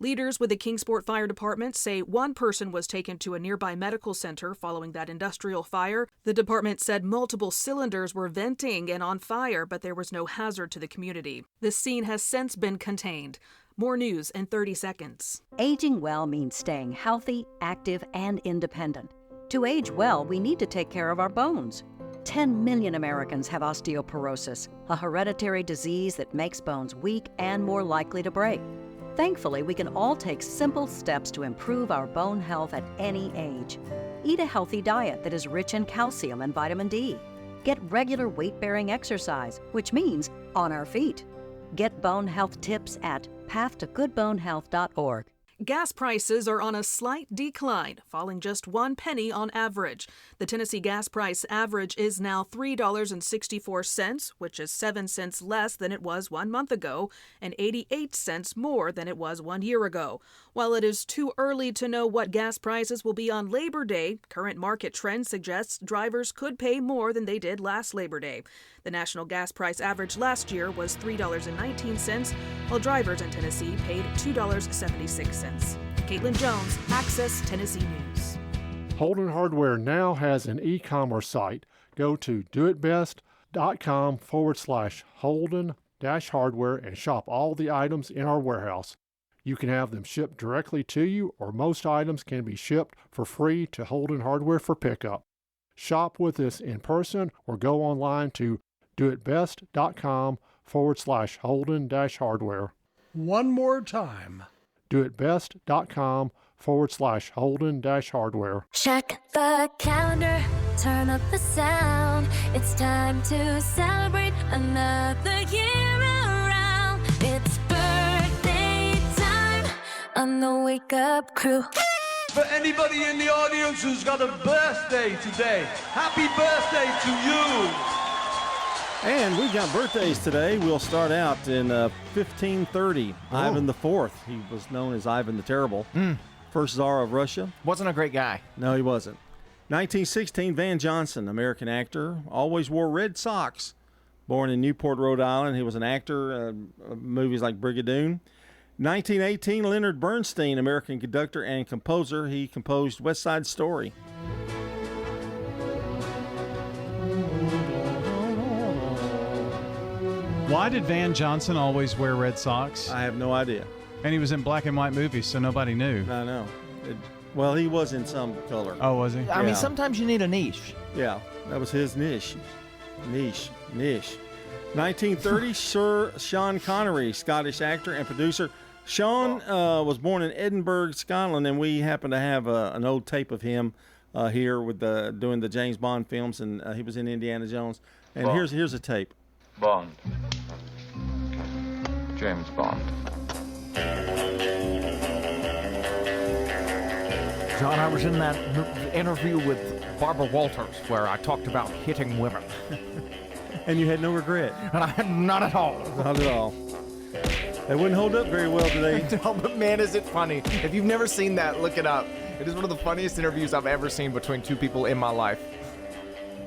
Leaders with the Kingsport Fire Department say one person was taken to a nearby medical center following that industrial fire. The department said multiple cylinders were venting and on fire, but there was no hazard to the community. The scene has since been contained. More news in 30 seconds. Aging well means staying healthy, active, and independent. To age well, we need to take care of our bones. 10 million Americans have osteoporosis, a hereditary disease that makes bones weak and more likely to break. Thankfully, we can all take simple steps to improve our bone health at any age. Eat a healthy diet that is rich in calcium and vitamin D. Get regular weight-bearing exercise, which means on our feet. Get bone health tips at pathtogoodbonehealth.org. Gas prices are on a slight decline, falling just 1 penny on average. The Tennessee gas price average is now $3.64, which is 7 cents less than it was 1 month ago and 88 cents more than it was 1 year ago. While it is too early to know what gas prices will be on Labor Day, current market trend suggests drivers could pay more than they did last Labor Day. The national gas price average last year was $3.19, while drivers in Tennessee paid $2.76. Caitlin Jones, Access Tennessee News. Holden Hardware now has an e-commerce site. Go to doitbest.com/Holden-hardware and shop all the items in our warehouse. You can have them shipped directly to you, or most items can be shipped for free to Holden Hardware for pickup. Shop with us in person or go online to doitbest.com/Holden-hardware. One more time. doitbest.com/Holden-hardware. Check the calendar, turn up the sound. It's time to celebrate another year around. It's birthday time on the Wake Up Crew. For anybody in the audience who's got a birthday today, happy birthday to you! And we've got birthdays today. We'll start out in 1530. Ivan IV. He was known as Ivan the Terrible. First Tsar of Russia. Wasn't a great guy. No, he wasn't. 1916, Van Johnson, American actor, always wore red socks. Born in Newport, Rhode Island, he was an actor of movies like Brigadoon. 1918, Leonard Bernstein, American conductor and composer. He composed West Side Story. Why did Van Johnson always wear red socks? I have no idea. And he was in black and white movies, so nobody knew. I know. Well, he was in some color. Oh, was he? I mean, sometimes you need a niche. Yeah, that was his niche. Niche. 1930, Sir Sean Connery, Scottish actor and producer. Sean was born in Edinburgh, Scotland, and we happen to have an old tape of him here with doing the James Bond films, and he was in Indiana Jones. And Bond. here's a tape. Bond. James Bond. John, I was in that interview with Barbara Walters where I talked about hitting women. And you had no regret? And I had not at all. Not at all. They wouldn't hold up very well today. No, but man, is it funny. If you've never seen that, look it up. It is one of the funniest interviews I've ever seen between two people in my life.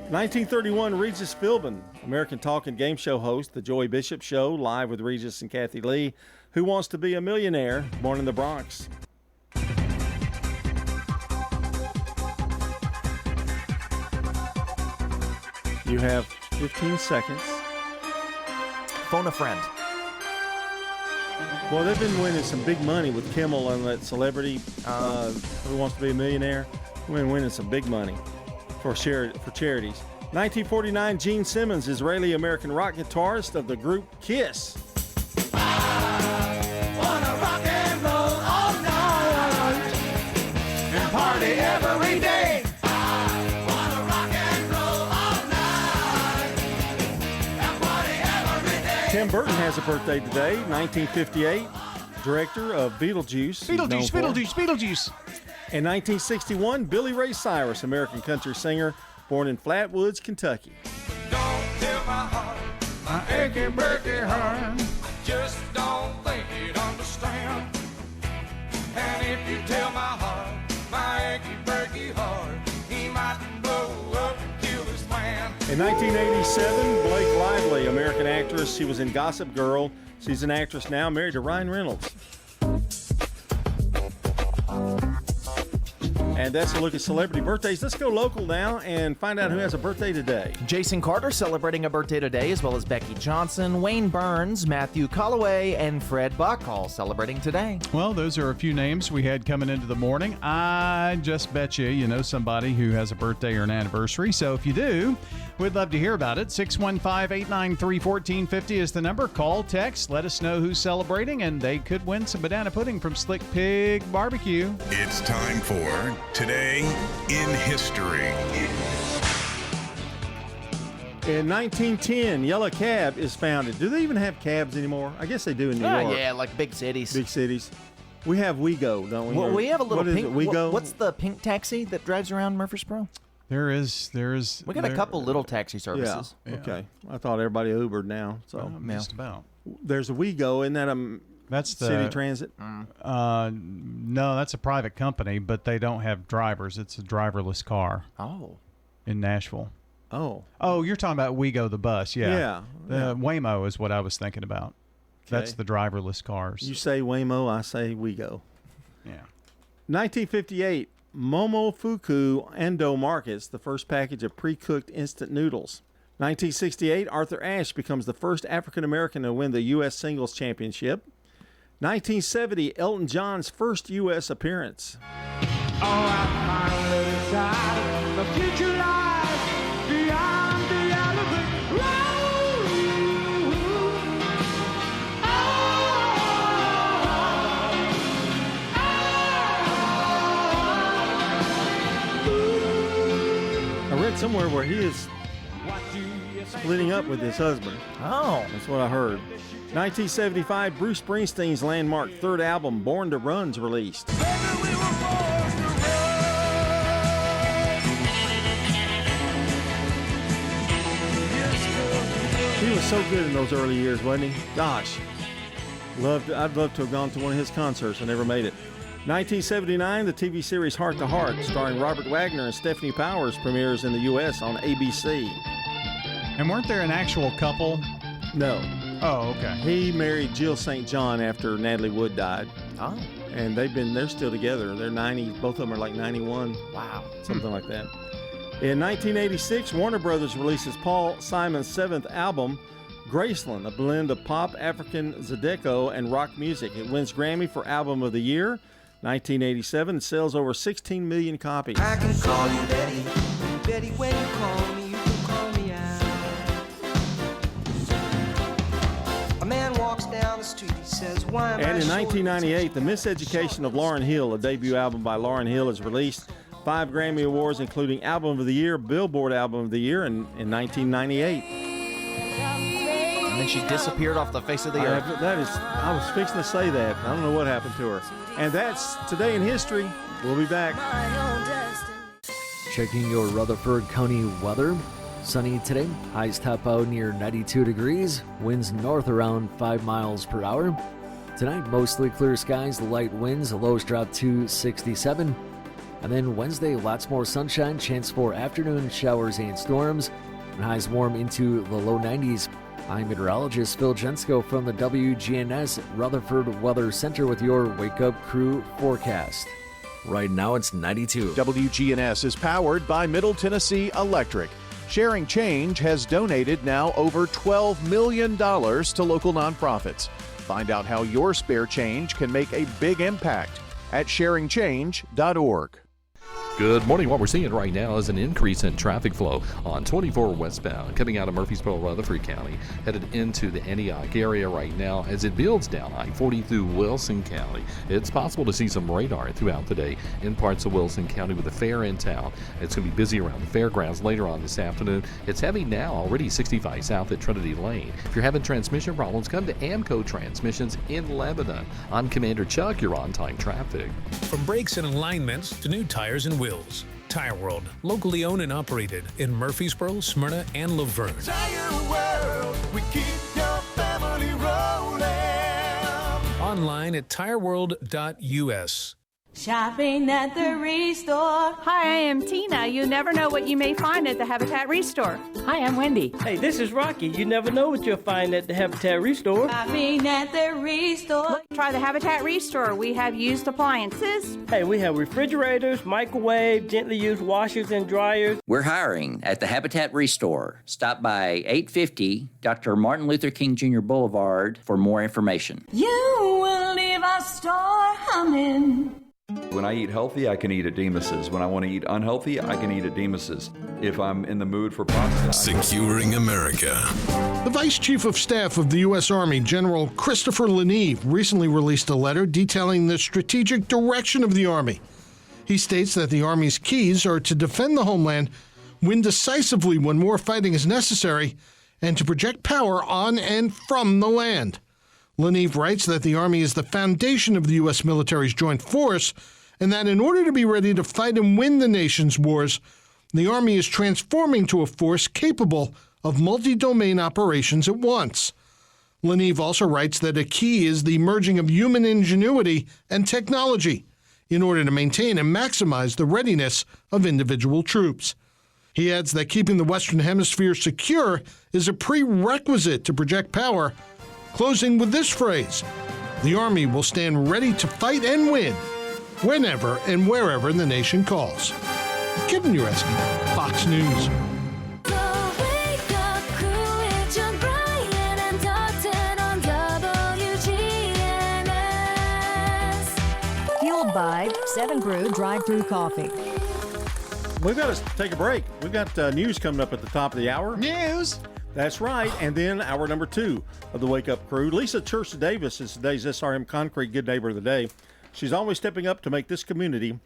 1931, Regis Philbin, American talk and game show host, The Joey Bishop Show, live with Regis and Kathy Lee. Who Wants to Be a Millionaire, born in the Bronx. You have 15 seconds. Phone a friend. Well, they've been winning some big money with Kimmel on that Celebrity Who Wants to Be a Millionaire. We've been winning some big money for charities. 1949, Gene Simmons, Israeli-American rock guitarist of the group Kiss. Party every day. Tim Burton has a birthday today, 1958. Director of Beetlejuice. Beetlejuice. In 1961, Billy Ray Cyrus, American country singer, born in Flatwoods, Kentucky. Don't tell my heart, my achy breaky heart. Just don't think you'd understand. And if you tell my heart, my achy breaky heart, he might blow up and kill this man. In 1987, Blake Lively, American actress. She was in Gossip Girl. She's an actress now, married to Ryan Reynolds. And that's a look at celebrity birthdays. Let's go local now and find out who has a birthday today. Jason Carter celebrating a birthday today, as well as Becky Johnson, Wayne Burns, Matthew Calloway, and Fred Buck all celebrating today. Well, those are a few names we had coming into the morning. I just bet you know somebody who has a birthday or an anniversary. So if you do, we'd love to hear about it. 615-893-1450 is the number. Call, text, let us know who's celebrating, and they could win some banana pudding from Slick Pig Barbecue. It's time for Today in History. In 1910, Yellow Cab is founded. Do they even have cabs anymore? I guess they do in New York. Yeah, like big cities. Big cities. We have WeGo, don't we? Well, we have a little What is pink. it, WeGo? What's the pink taxi that drives around Murfreesboro? There is. We got a couple little taxi services. Yeah. Okay. I thought everybody Ubered now. So Just about. there's a WeGo. Isn't that That's the City Transit? No, that's a private company, but they don't have drivers. It's a driverless car. Oh. In Nashville. Oh. Oh, you're talking about WeGo, the bus. Yeah. Yeah. Waymo is what I was thinking about. That's Okay. the driverless cars. You say Waymo, I say WeGo. Yeah. 1958, Momofuku Endo markets the first package of pre-cooked instant noodles. 1968, Arthur Ashe becomes the first African American to win the U.S. Singles Championship. 1970, Elton John's first U.S. appearance. The future lies beyond the elevator. I read somewhere where he is splitting up with his husband. Oh. That's what I heard. 1975, Bruce Springsteen's landmark third album, Born to Run's released. He was so good in those early years, wasn't he? Gosh. I'd love to have gone to one of his concerts. I never made it. 1979, the TV series Heart to Heart, starring Robert Wagner and Stephanie Powers, premieres in the U.S. on ABC. And weren't there an actual couple? No. Oh, okay. He married Jill St. John after Natalie Wood died. Oh. And they're still together. They're 90, both of them are like 91. Wow. Something like that. In 1986, Warner Brothers releases Paul Simon's seventh album, Graceland, a blend of pop, African Zydeco, and rock music. It wins Grammy for Album of the Year. 1987, it sells over 16 million copies. I can call you Betty. Betty, when you call me, you can call me out. A man walks down the street, he says, why am I And in so 1998, The Miseducation of Lauryn Hill, a debut album by Lauryn Hill, is released. 5 Grammy Awards, including Album of the Year, Billboard Album of the Year in 1998. And then she disappeared off the face of the earth. I was fixing to say that. I don't know what happened to her. And that's Today in History. We'll be back. Checking your Rutherford County weather. Sunny today. Highs top out near 92 degrees. Winds north around 5 miles per hour. Tonight, mostly clear skies, light winds. Lows drop to 67. And then Wednesday, lots more sunshine. Chance for afternoon showers and storms. And highs warm into the low 90s. I'm meteorologist Phil Jensko from the WGNS Rutherford Weather Center with your Wake Up Crew forecast. Right now it's 92. WGNS is powered by Middle Tennessee Electric. Sharing Change has donated now over $12 million to local nonprofits. Find out how your spare change can make a big impact at sharingchange.org. Good morning. What we're seeing right now is an increase in traffic flow on 24 westbound coming out of Murfreesboro, Rutherford County, headed into the Antioch area right now as it builds down I-40 through Wilson County. It's possible to see some radar throughout the day in parts of Wilson County with the fair in town. It's going to be busy around the fairgrounds later on this afternoon. It's heavy now, already 65 south at Trinity Lane. If you're having transmission problems, come to Amco Transmissions in Lebanon. I'm Commander Chuck. You're on time traffic. From brakes and alignments to new tires and wheels, Tire World, locally owned and operated in Murfreesboro, Smyrna, and Laverne. Tire World, we keep your family rolling. Online at tireworld.us. Shopping at the Restore. Hi, I am Tina. You never know what you may find at the Habitat Restore. Hi, I'm Wendy. Hey, this is Rocky. You never know what you'll find at the Habitat Restore. Shopping at the Restore. Look, try the Habitat Restore. We have used appliances. Hey, we have refrigerators, microwave, gently used washers and dryers. We're hiring at the Habitat Restore. Stop by 850 Dr. Martin Luther King Jr. Boulevard for more information. You will leave our store humming. When I eat healthy, I can eat at Demas's. When I want to eat unhealthy, I can eat at Demas's. If I'm in the mood for pasta. Securing America. The Vice Chief of Staff of the U.S. Army, General Christopher Leneve, recently released a letter detailing the strategic direction of the Army. He states that the Army's keys are to defend the homeland, win decisively when more fighting is necessary, and to project power on and from the land. Leneve writes that the Army is the foundation of the U.S. military's joint force, and that in order to be ready to fight and win the nation's wars, the Army is transforming to a force capable of multi-domain operations at once. Leneve also writes that a key is the merging of human ingenuity and technology in order to maintain and maximize the readiness of individual troops. He adds that keeping the Western Hemisphere secure is a prerequisite to project power, closing with this phrase: the Army will stand ready to fight and win whenever and wherever the nation calls. Kevin Ureski, Fox News. Fueled by 7 Brew Drive-Thru Coffee. We've got to take a break. We've got news coming up at the top of the hour. News? That's right. And then hour number 2 of the Wake Up Crew. Lisa Church Davis is today's SRM Concrete Good Neighbor of the Day. She's always stepping up to make this community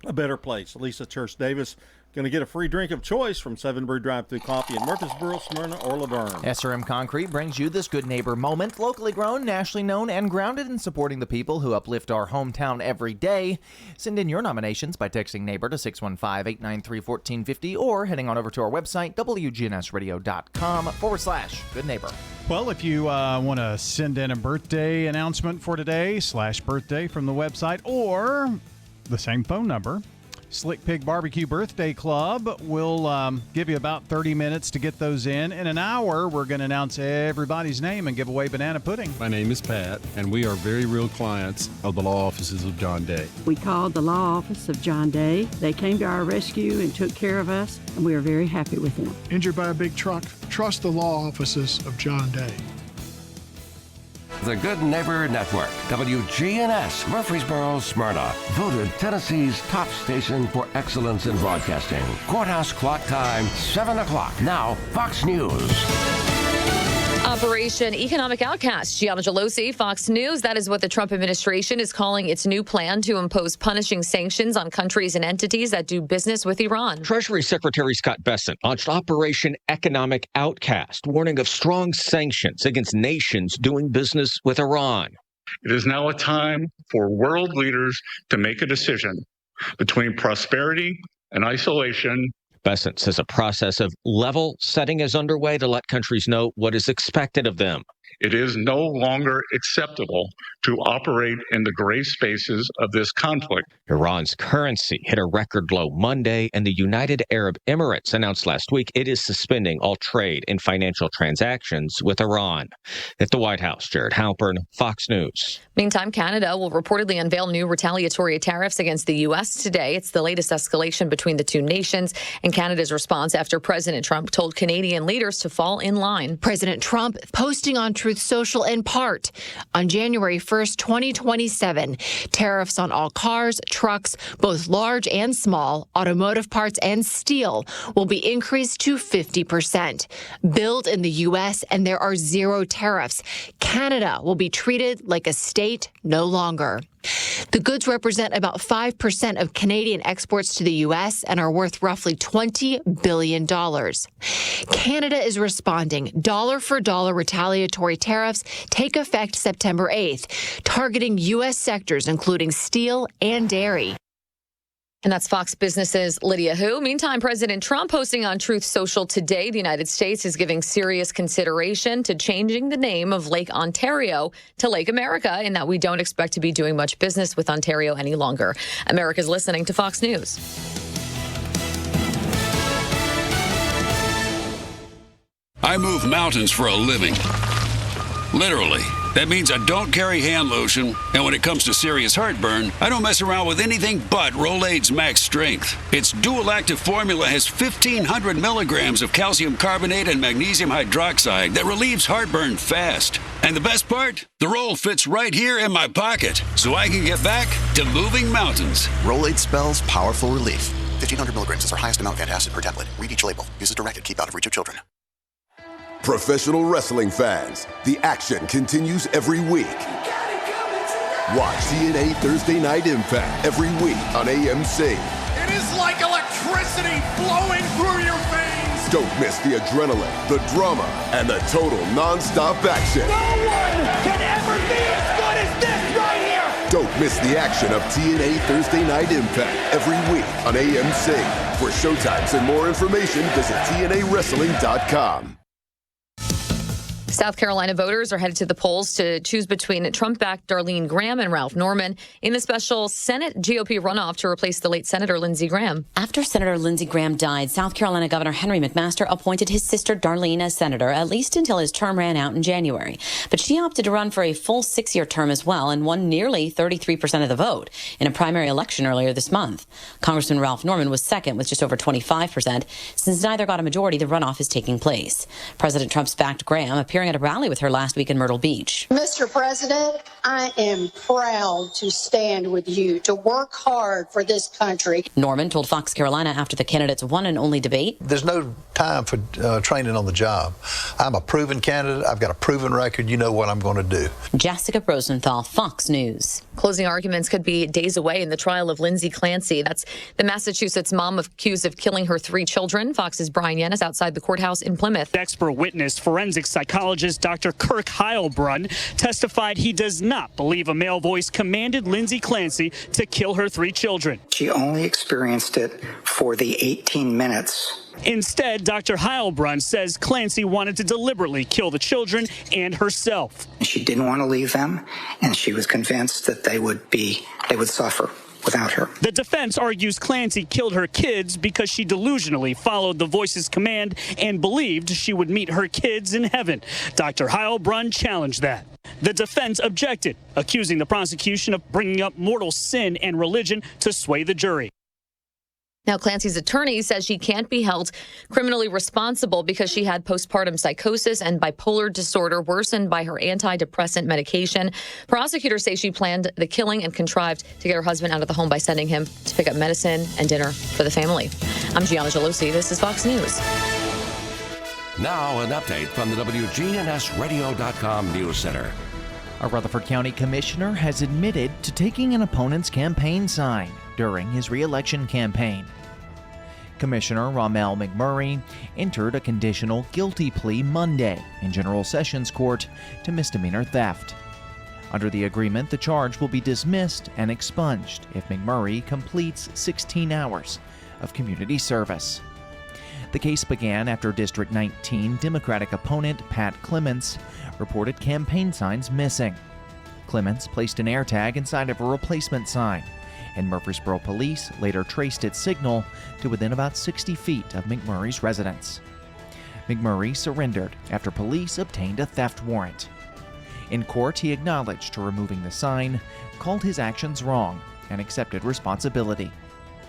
a better place. Lisa Church Davis going to get a free drink of choice from 7 Brew Drive-Thru Coffee in Murfreesboro, Smyrna, or Laverne. SRM Concrete brings you this good neighbor moment, locally grown, nationally known, and grounded in supporting the people who uplift our hometown every day. Send in your nominations by texting neighbor to 615-893-1450 or heading on over to our website, wgnsradio.com/good neighbor. Well, if you want to send in a birthday announcement for today, /birthday from the website, or the same phone number, Slick Pig Barbecue Birthday Club will give you about 30 minutes to get those in. In an hour, we're going to announce everybody's name and give away banana pudding. My name is Pat, and we are very real clients of the law offices of John Day. We called the law office of John Day. They came to our rescue and took care of us, and we are very happy with them. Injured by a big truck? Trust the law offices of John Day. The Good Neighbor Network, WGNS, Murfreesboro, Smyrna, voted Tennessee's top station for excellence in broadcasting. Courthouse clock time, 7 o'clock. Now, Fox News. Operation Economic Outcast. Gianna Gelosi, Fox News. That is what the Trump administration is calling its new plan to impose punishing sanctions on countries and entities that do business with Iran. Treasury Secretary Scott Bessent launched Operation Economic Outcast, warning of strong sanctions against nations doing business with Iran. It is now a time for world leaders to make a decision between prosperity and isolation. Bessent says a process of level setting is underway to let countries know what is expected of them. It is no longer acceptable to operate in the gray spaces of this conflict. Iran's currency hit a record low Monday, and the United Arab Emirates announced last week it is suspending all trade and financial transactions with Iran. At the White House, Jared Halpern, Fox News. Meantime, Canada will reportedly unveil new retaliatory tariffs against the U.S. today. It's the latest escalation between the two nations and Canada's response after President Trump told Canadian leaders to fall in line. President Trump posting on Truth Social in part, on January 1st, 2027, tariffs on all cars, trucks, both large and small, automotive parts and steel will be increased to 50%. Built in the U.S. and there are zero tariffs. Canada will be treated like a state no longer. The goods represent about 5% of Canadian exports to the U.S. and are worth roughly $20 billion. Canada is responding. Dollar-for-dollar retaliatory tariffs take effect September 8th, targeting U.S. sectors including steel and dairy. And that's Fox Business's Lydia Hu. Meantime, President Trump posting on Truth Social today, the United States is giving serious consideration to changing the name of Lake Ontario to Lake America, and that we don't expect to be doing much business with Ontario any longer. America's listening to Fox News. I move mountains for a living. Literally. That means I don't carry hand lotion, and when it comes to serious heartburn, I don't mess around with anything but Rolaids Max Strength. Its dual-active formula has 1,500 milligrams of calcium carbonate and magnesium hydroxide that relieves heartburn fast. And the best part? The roll fits right here in my pocket, so I can get back to moving mountains. Rolaids spells powerful relief. 1,500 milligrams is our highest amount of antacid per tablet. Read each label. Use as directed. Keep out of reach of children. Professional wrestling fans, the action continues every week. Watch TNA Thursday Night Impact every week on AMC. It is like electricity flowing through your veins. Don't miss the adrenaline, the drama, and the total non-stop action. No one can ever be as good as this right here. Don't miss the action of TNA Thursday Night Impact every week on AMC. For showtimes and more information, visit TNAWrestling.com. South Carolina voters are headed to the polls to choose between Trump-backed Darlene Graham and Ralph Norman in the special Senate GOP runoff to replace the late Senator Lindsey Graham. After Senator Lindsey Graham died, South Carolina Governor Henry McMaster appointed his sister Darlene as senator, at least until his term ran out in January. But she opted to run for a full 6-year term as well and won nearly 33% of the vote in a primary election earlier this month. Congressman Ralph Norman was second with just over 25%. Since neither got a majority, the runoff is taking place. President Trump's backed Graham, appearing at a rally with her last week in Myrtle Beach. Mr. President, I am proud to stand with you, to work hard for this country. Norman told Fox Carolina after the candidate's one and only debate. There's no time for training on the job. I'm a proven candidate. I've got a proven record. You know what I'm going to do. Jessica Rosenthal, Fox News. Closing arguments could be days away in the trial of Lindsay Clancy. That's the Massachusetts mom accused of killing her 3 children. Fox's Brian Yen is outside the courthouse in Plymouth. Expert witness, forensic psychologist Dr. Kirk Heilbrunn testified he does not believe a male voice commanded Lindsay Clancy to kill her 3 children. She only experienced it for the 18 minutes. Instead, Dr. Heilbrunn says Clancy wanted to deliberately kill the children and herself. She didn't want to leave them, and she was convinced that they would suffer without her. The defense argues Clancy killed her kids because she delusionally followed the voice's command and believed she would meet her kids in heaven. Dr. Heilbrunn challenged that. The defense objected, accusing the prosecution of bringing up mortal sin and religion to sway the jury. Now, Clancy's attorney says she can't be held criminally responsible because she had postpartum psychosis and bipolar disorder worsened by her antidepressant medication. Prosecutors say she planned the killing and contrived to get her husband out of the home by sending him to pick up medicine and dinner for the family. I'm Gianna Gelosi. This is Fox News. Now, an update from the WGNSradio.com News Center. A Rutherford County commissioner has admitted to taking an opponent's campaign sign during his re-election campaign. Commissioner Rommel McMurray entered a conditional guilty plea Monday in General Sessions Court to misdemeanor theft. Under the agreement, the charge will be dismissed and expunged if McMurray completes 16 hours of community service. The case began after District 19 Democratic opponent Pat Clements reported campaign signs missing. Clements placed an AirTag inside of a replacement sign, and Murfreesboro police later traced its signal to within about 60 feet of McMurray's residence. McMurray surrendered after police obtained a theft warrant. In court, he acknowledged to removing the sign, called his actions wrong, and accepted responsibility.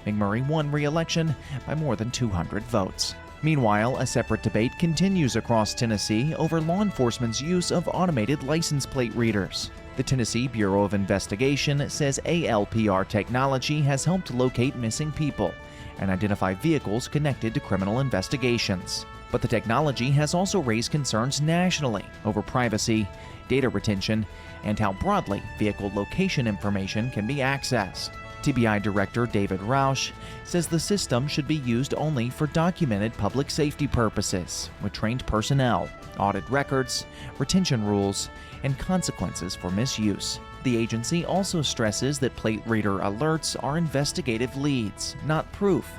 McMurray won re-election by more than 200 votes. Meanwhile, a separate debate continues across Tennessee over law enforcement's use of automated license plate readers. The Tennessee Bureau of Investigation says ALPR technology has helped locate missing people and identify vehicles connected to criminal investigations. But the technology has also raised concerns nationally over privacy, data retention, and how broadly vehicle location information can be accessed. TBI Director David Roush says the system should be used only for documented public safety purposes, with trained personnel, audit records, retention rules, and consequences for misuse. The agency also stresses that plate reader alerts are investigative leads, not proof,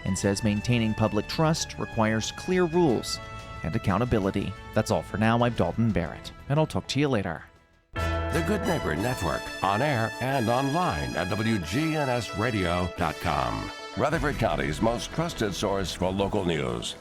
and says maintaining public trust requires clear rules and accountability. That's all for now. I'm Dalton Barrett, and I'll talk to you later. The Good Neighbor Network, on air and online at WGNSradio.com. Rutherford County's most trusted source for local news.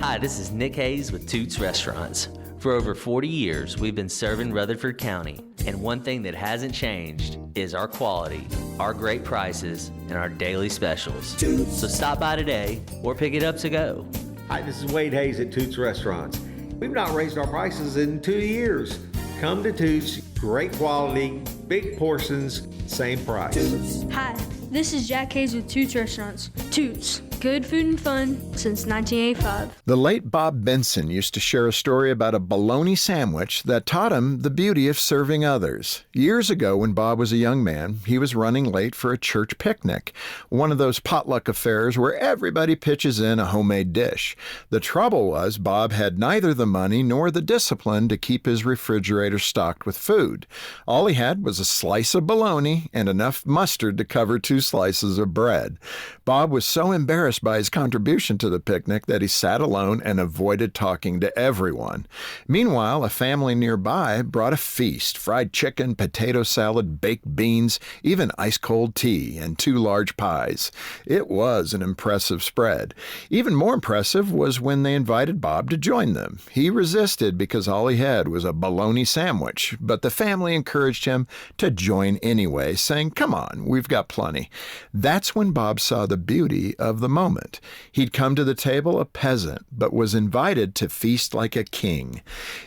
Hi, this is Nick Hayes with Toots Restaurants. For over 40 years, we've been serving Rutherford County, and one thing that hasn't changed is our quality, our great prices, and our daily specials. So stop by today or pick it up to go. Hi, this is Wade Hayes at Toots Restaurants. We've not raised our prices in 2 years. Come to Toots, great quality, big portions, same price. Hi, this is Jack Hayes with Toots Restaurants. Toots, good food and fun since 1985. The late Bob Benson used to share a story about a bologna sandwich that taught him the beauty of serving others. Years ago, when Bob was a young man, he was running late for a church picnic, one of those potluck affairs where everybody pitches in a homemade dish. The trouble was Bob had neither the money nor the discipline to keep his refrigerator stocked with food. All he had was a slice of bologna and enough mustard to cover 2 slices of bread. Bob was so embarrassed by his contribution to the picnic that he sat alone and avoided talking to everyone. Meanwhile, a family nearby brought a feast: fried chicken, potato salad, baked beans, even ice-cold tea, and 2 large pies. It was an impressive spread. Even more impressive was when they invited Bob to join them. He resisted because all he had was a bologna sandwich, but the family encouraged him to join anyway, saying, "Come on, we've got plenty." That's when Bob saw the beauty of the moment. He'd come to the table a peasant, but was invited to feast like a king.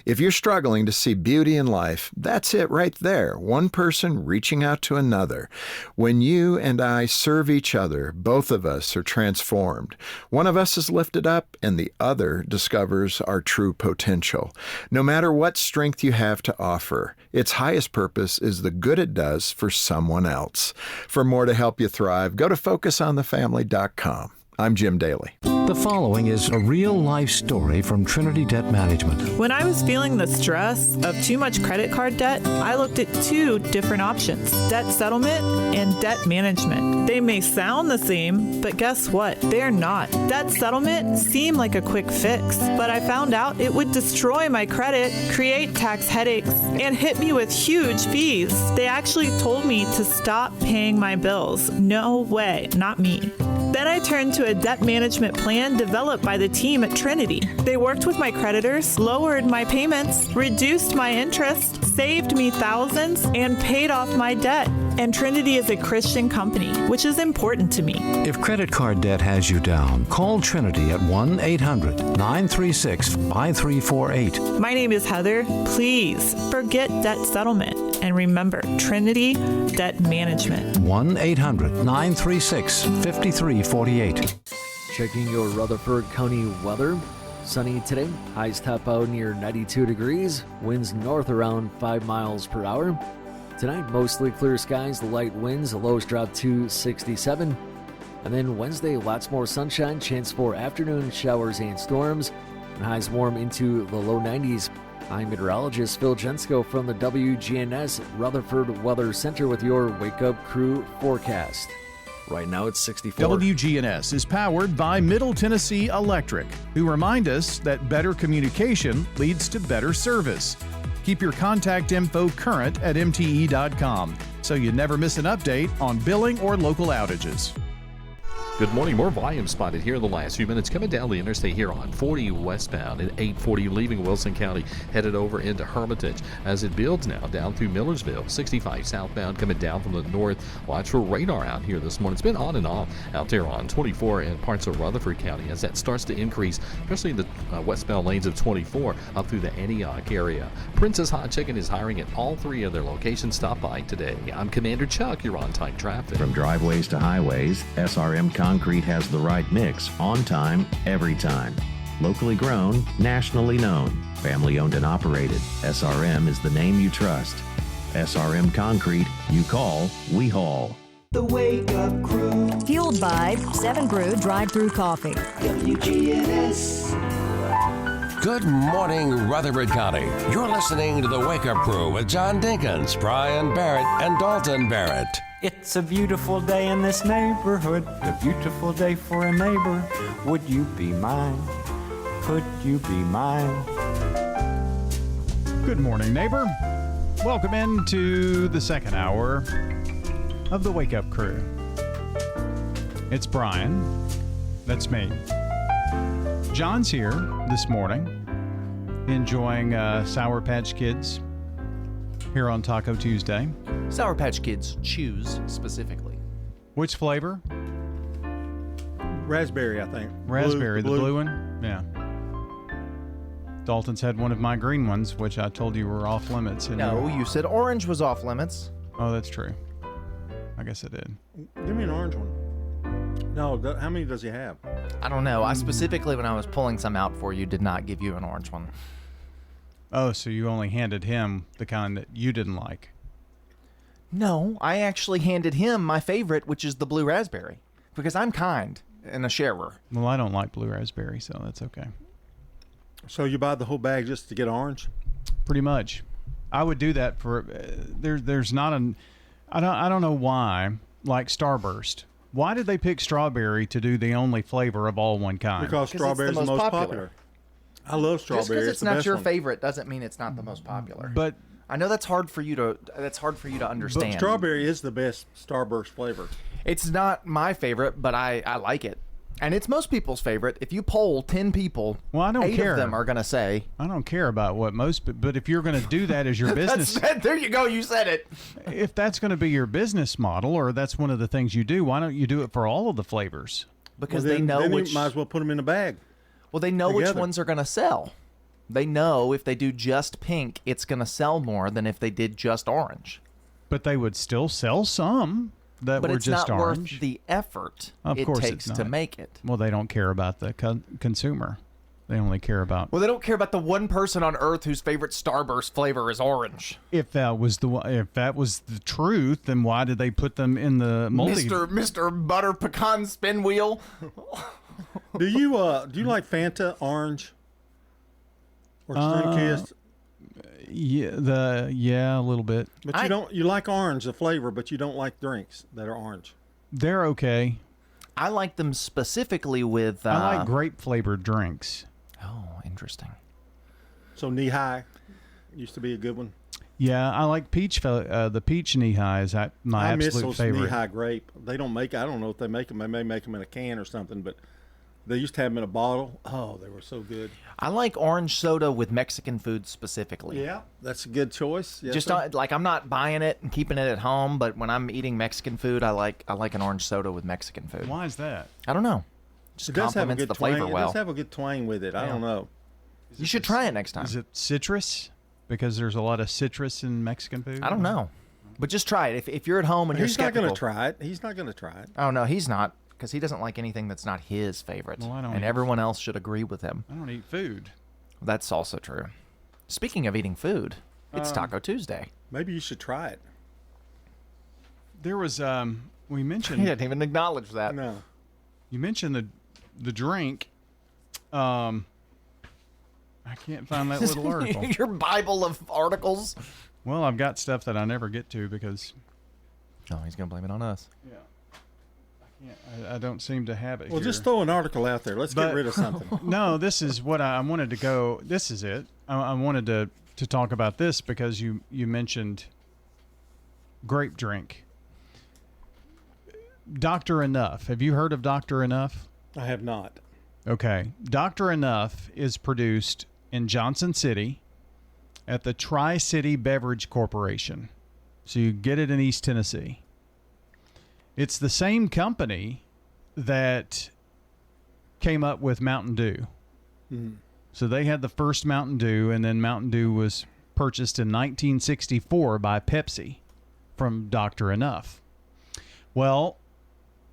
If you're struggling to see beauty in life, that's it right there. One person reaching out to another. When you and I serve each other, both of us are transformed. One of us is lifted up, and the other discovers our true potential. No matter what strength you have to offer, its highest purpose is the good it does for someone else. For more to help you thrive, go to FocusOnTheFamily.com. I'm Jim Daly. The following is a real-life story from Trinity Debt Management. When I was feeling the stress of too much credit card debt, I looked at 2 different options: debt settlement and debt management. They may sound the same, but guess what? They're not. Debt settlement seemed like a quick fix, but I found out it would destroy my credit, create tax headaches, and hit me with huge fees. They actually told me to stop paying my bills. No way, not me. Then I turned to a debt management plan developed by the team at Trinity. They worked with my creditors, lowered my payments, reduced my interest, saved me thousands, and paid off my debt. And Trinity is a Christian company, which is important to me. If credit card debt has you down, call Trinity at 1-800-936-5348. My name is Heather. Please forget debt settlement and remember Trinity Debt Management. 1-800-936-5348. Checking your Rutherford County weather. Sunny today. Highs top out near 92 degrees. Winds north around 5 miles per hour. Tonight, mostly clear skies, light winds, the lows drop to 67. And then Wednesday, lots more sunshine, chance for afternoon showers and storms, and highs warm into the low 90s. I'm meteorologist Phil Jensko from the WGNS Rutherford Weather Center with your Wake Up Crew forecast. Right now it's 64. WGNS is powered by Middle Tennessee Electric, who remind us that better communication leads to better service. Keep your contact info current at mte.com so you never miss an update on billing or local outages. Good morning. More volume spotted here in the last few minutes coming down the interstate here on 40 westbound at 840 leaving Wilson County, headed over into Hermitage as it builds now down through Millersville. 65 southbound coming down from the north. Watch for radar out here this morning. It's been on and off out there on 24 and parts of Rutherford County as that starts to increase, especially in the westbound lanes of 24 up through the Antioch area. Princess Hot Chicken is hiring at all 3 of their locations. Stop by today. I'm Commander Chuck. You're on time traffic. From driveways to highways, SRM Concrete has the right mix, on time, every time. Locally grown, nationally known. Family owned and operated. SRM is the name you trust. SRM Concrete, you call, we haul. The Wake Up Crew. Fueled by 7 Brew Drive-Thru Coffee. WGNS. Good morning, Rutherford County. You're listening to The Wake Up Crew with John Dinkins, Brian Barrett, and Dalton Barrett. It's a beautiful day in this neighborhood, a beautiful day for a neighbor. Would you be mine? Could you be mine? Good morning, neighbor. Welcome into the second hour of the Wake Up Crew. It's Brian. That's me. John's here this morning, enjoying Sour Patch Kids here on Taco Tuesday. Sour Patch Kids Chews specifically. Which flavor? Raspberry, I think. Raspberry, the blue one? Yeah. Dalton's had one of my green ones, which I told you were off limits. No, you said orange was off limits. Oh, that's true. I guess I did. Give me an orange one. No, how many does he have? I don't know. I specifically, when I was pulling some out for you, did not give you an orange one. Oh, so you only handed him the kind that you didn't like. No, I actually handed him my favorite, which is the blue raspberry, because I'm kind and a sharer. Well, I don't like blue raspberry, so that's okay. So you buy the whole bag just to get orange? Pretty much. I would do that for there's not an I don't know why, like Starburst. Why did they pick strawberry to do the only flavor of all one kind? Because strawberry is the most popular. I love strawberry. Just because it's not your favorite doesn't mean it's not the most popular. But I know that's hard for you to understand. But strawberry is the best Starburst flavor. It's not my favorite, but I like it. And it's most people's favorite. If you poll 10 people, well, I don't 8 care. of them are going to say. I don't care about what most, but if you're going to do that as your business. There you go. You said it. If that's going to be your business model, or that's one of the things you do, why don't you do it for all of the flavors? Because well, they know which. You might as well put them in a bag. Well, they know which ones are going to sell. They know if they do just pink, it's going to sell more than if they did just orange. But they would still sell some. But it's just not orange. Worth the effort of it course takes to make it. Well, they don't care about the consumer. They only care about. Well, they don't care about the one person on Earth whose favorite Starburst flavor is orange. If that was the truth, then why did they put them in the Mr. Butter Pecan Spin Wheel? Do you like Fanta orange or Sunkist? Yeah, a little bit. But you like orange, the flavor, but you don't like drinks that are orange. They're okay. I like them specifically with. I like grape flavored drinks. Oh, interesting. So Knee High used to be a good one. Yeah, I like peach. The peach Knee High is my absolute favorite. I miss those Knee High grape. They don't make. I don't know if they make them. They may make them in a can or something, but. They used to have them in a bottle. Oh, they were so good. I like orange soda with Mexican food specifically. Yeah, that's a good choice. Yes, just like I'm not buying it and keeping it at home, but when I'm eating Mexican food, I like an orange soda with Mexican food. Why is that? I don't know. Just it does have a good flavor twang. well. It does have a good twang with it. I don't know. You should try it next time. Is it citrus? Because there's a lot of citrus in Mexican food. I don't know, but just try it. If you're at home and you're skeptical, he's not going to try it. He's not going to try it. Oh no, he's not. Because he doesn't like anything that's not his favorite. Well, and everyone else should agree with him. I don't eat food. That's also true. Speaking of eating food, it's Taco Tuesday. Maybe you should try it. There was, we mentioned... He didn't even acknowledge that. No. You mentioned the drink. I can't find that little article. Your Bible of articles? Well, I've got stuff that I never get to because... Oh, he's going to blame it on us. Yeah. I don't seem to have it Well, here. just throw an article out there. Let's get rid of something. No, this is what I wanted to go. This is it. I wanted to talk about this because you mentioned grape drink. Dr. Enough. Have you heard of Dr. Enough? I have not. Okay. Dr. Enough is produced in Johnson City at the Tri-City Beverage Corporation. So you get it in East Tennessee. It's the same company that came up with Mountain Dew. Mm. So they had the first Mountain Dew, and then Mountain Dew was purchased in 1964 by Pepsi from Dr. Enough. Well,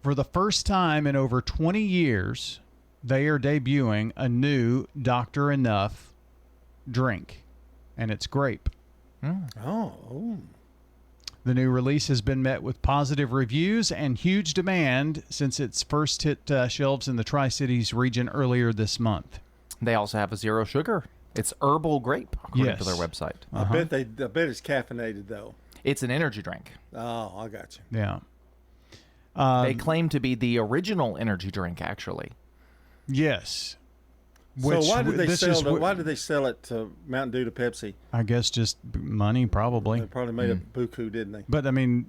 for the first time in over 20 years, they are debuting a new Dr. Enough drink, and it's grape. Oh. The new release has been met with positive reviews and huge demand since its first hit shelves in the Tri-Cities region earlier this month. They also have a zero sugar. It's herbal grape, according to their website. I bet it's caffeinated though. It's an energy drink. Oh, I got you. Yeah. They claim to be the original energy drink, actually. Yes. So why did they sell it to Mountain Dew to Pepsi? I guess just money, probably. They probably made a buku, didn't they? But I mean,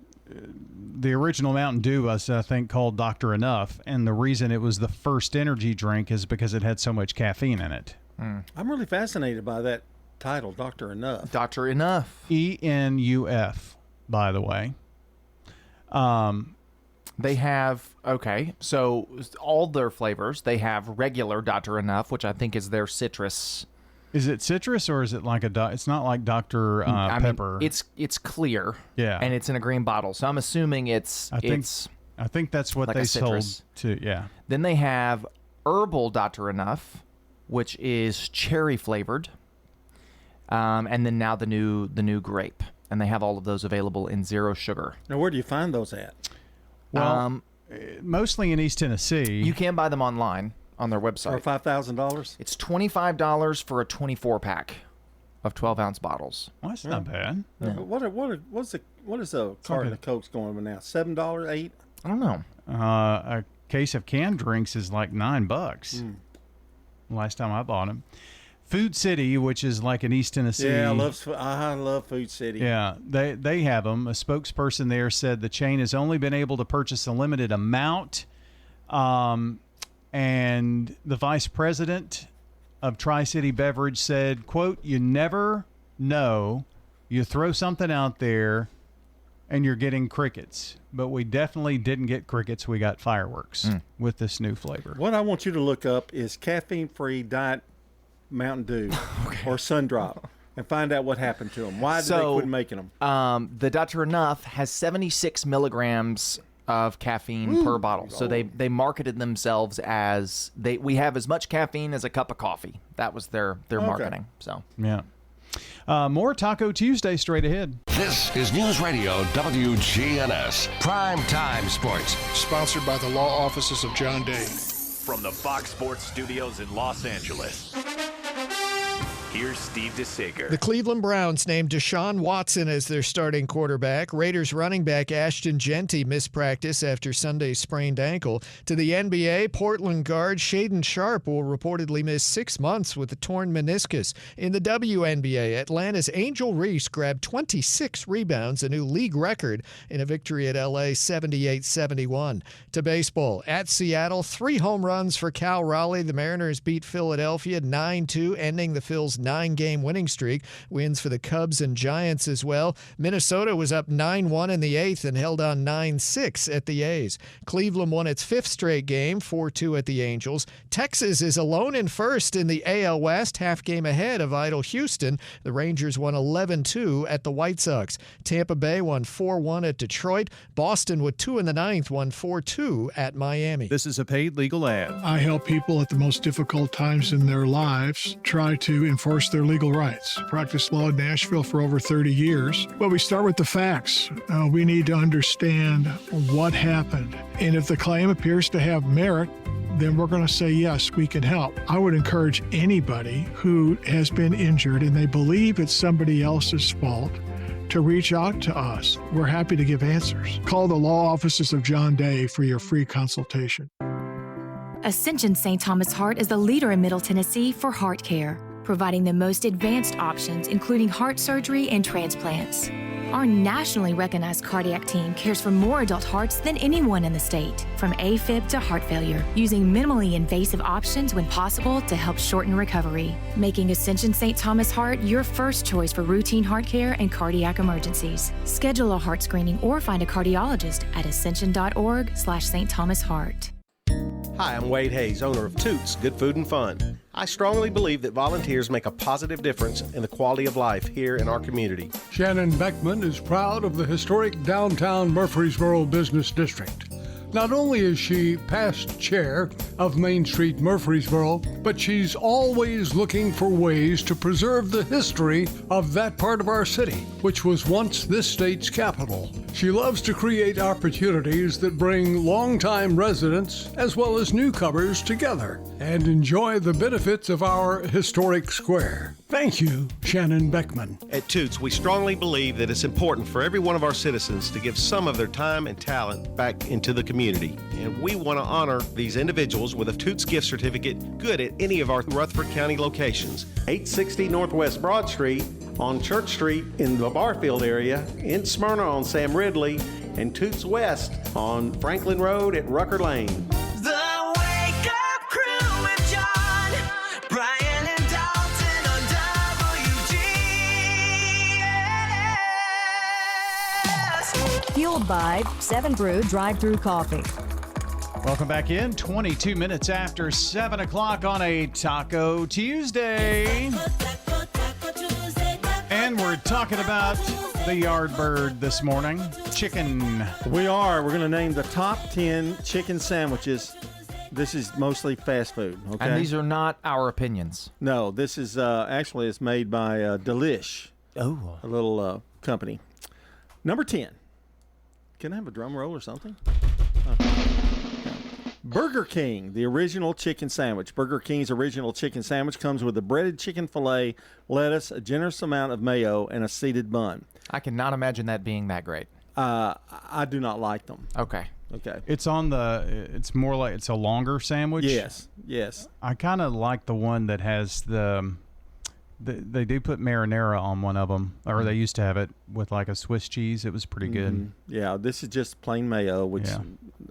the original Mountain Dew was, I think, called Dr. Enough, and the reason it was the first energy drink is because it had so much caffeine in it. I'm really fascinated by that title, Dr. Enough. Dr. Enough. ENUF, by the way. They have, so all their flavors. They have regular Dr. Enough, which I think is their citrus. Is it citrus or is it like it's not like Dr. Pepper? It's clear. Yeah. And it's in a green bottle. So I'm assuming I think that's what like they a citrus. sold to, yeah. Then they have herbal Dr. Enough, which is cherry flavored. And then now the new grape. And they have all of those available in zero sugar. Now, where do you find those at? Well, mostly in East Tennessee. You can buy them online on their website. For $5,000? It's $25 for a 24-pack of 12-ounce bottles. Well, that's not bad. Yeah. What is a carton of Coke's going with now? $7, $8? I don't know. A case of canned drinks is like $9. Last time I bought them. Food City, which is like in East Tennessee. Yeah, I love Food City. Yeah, they have them. A spokesperson there said the chain has only been able to purchase a limited amount. And the vice president of Tri-City Beverage said, quote, "You never know. You throw something out there and you're getting crickets. But we definitely didn't get crickets. We got fireworks with this new flavor." What I want you to look up is caffeine-free Diet Mountain Dew or Sundrop and find out what happened to them. Why did they quit making them? The Dr. Enough has 76 milligrams of caffeine per bottle. So they marketed themselves as we have as much caffeine as a cup of coffee. That was their marketing. So yeah. More Taco Tuesday straight ahead. This is News Radio WGNS Prime Time Sports, sponsored by the law offices of John Day. From the Fox Sports Studios in Los Angeles, here's Steve DeSager. The Cleveland Browns named Deshaun Watson as their starting quarterback. Raiders running back Ashton Jeanty missed practice after Sunday's sprained ankle. To the NBA, Portland guard Shaedon Sharpe will reportedly miss 6 months with a torn meniscus. In the WNBA, Atlanta's Angel Reese grabbed 26 rebounds, a new league record, in a victory at LA 78-71. To baseball, at Seattle, 3 home runs for Cal Raleigh. The Mariners beat Philadelphia 9-2, ending the Phil's 9-game winning streak. Wins for the Cubs and Giants as well. Minnesota was up 9-1 in the 8th and held on 9-6 at the A's. Cleveland won its 5th straight game, 4-2 at the Angels. Texas is alone in first in the AL West, half game ahead of idle Houston. The Rangers won 11-2 at the White Sox. Tampa Bay won 4-1 at Detroit. Boston with 2 in the 9th won 4-2 at Miami. This is a paid legal ad. I help people at the most difficult times in their lives try to enforce their legal rights. Practiced law in Nashville for over 30 years. Well, we start with the facts. We need to understand what happened. And if the claim appears to have merit, then we're going to say, yes, we can help. I would encourage anybody who has been injured and they believe it's somebody else's fault to reach out to us. We're happy to give answers. Call the law offices of John Day for your free consultation. Ascension St. Thomas Heart is the leader in Middle Tennessee for heart care, providing the most advanced options, including heart surgery and transplants. Our nationally recognized cardiac team cares for more adult hearts than anyone in the state, from AFib to heart failure, using minimally invasive options when possible to help shorten recovery, making Ascension St. Thomas Heart your first choice for routine heart care and cardiac emergencies. Schedule a heart screening or find a cardiologist at ascension.org/St. Thomas Heart. Hi, I'm Wade Hayes, owner of Toots Good Food and Fun. I strongly believe that volunteers make a positive difference in the quality of life here in our community. Shannon Beckman is proud of the historic downtown Murfreesboro Business District. Not only is she past chair of Main Street Murfreesboro, but she's always looking for ways to preserve the history of that part of our city, which was once this state's capital. She loves to create opportunities that bring longtime residents as well as newcomers together and enjoy the benefits of our historic square. Thank you, Shannon Beckman. At Toots, we strongly believe that it's important for every one of our citizens to give some of their time and talent back into the community. And we want to honor these individuals with a Toots gift certificate good at any of our Rutherford County locations. 860 Northwest Broad Street, on Church Street in the Barfield area, in Smyrna on Sam Ridley, and Toots West on Franklin Road at Rucker Lane. The Wake Up Crew with John, Brian, and Dalton on WGNS. Fueled by 7 Brew Drive-Thru Coffee. Welcome back in. 22 minutes after 7 o'clock on a Taco Tuesday. And we're talking about the Yardbird this morning. Chicken. We are. We're going to name the top 10 chicken sandwiches. This is mostly fast food. Okay. And these are not our opinions. No, this is actually it's made by Delish. Oh. A little company. Number 10. Can I have a drum roll or something? Burger King, the original chicken sandwich. Burger King's original chicken sandwich comes with a breaded chicken fillet, lettuce, a generous amount of mayo, and a seeded bun. I cannot imagine that being that great. I do not like them. Okay. It's on it's more like it's a longer sandwich. Yes. I kind of like the one that has they do put marinara on one of them, or they used to have it with like a Swiss cheese. It was pretty good. Mm-hmm. Yeah, this is just plain mayo, which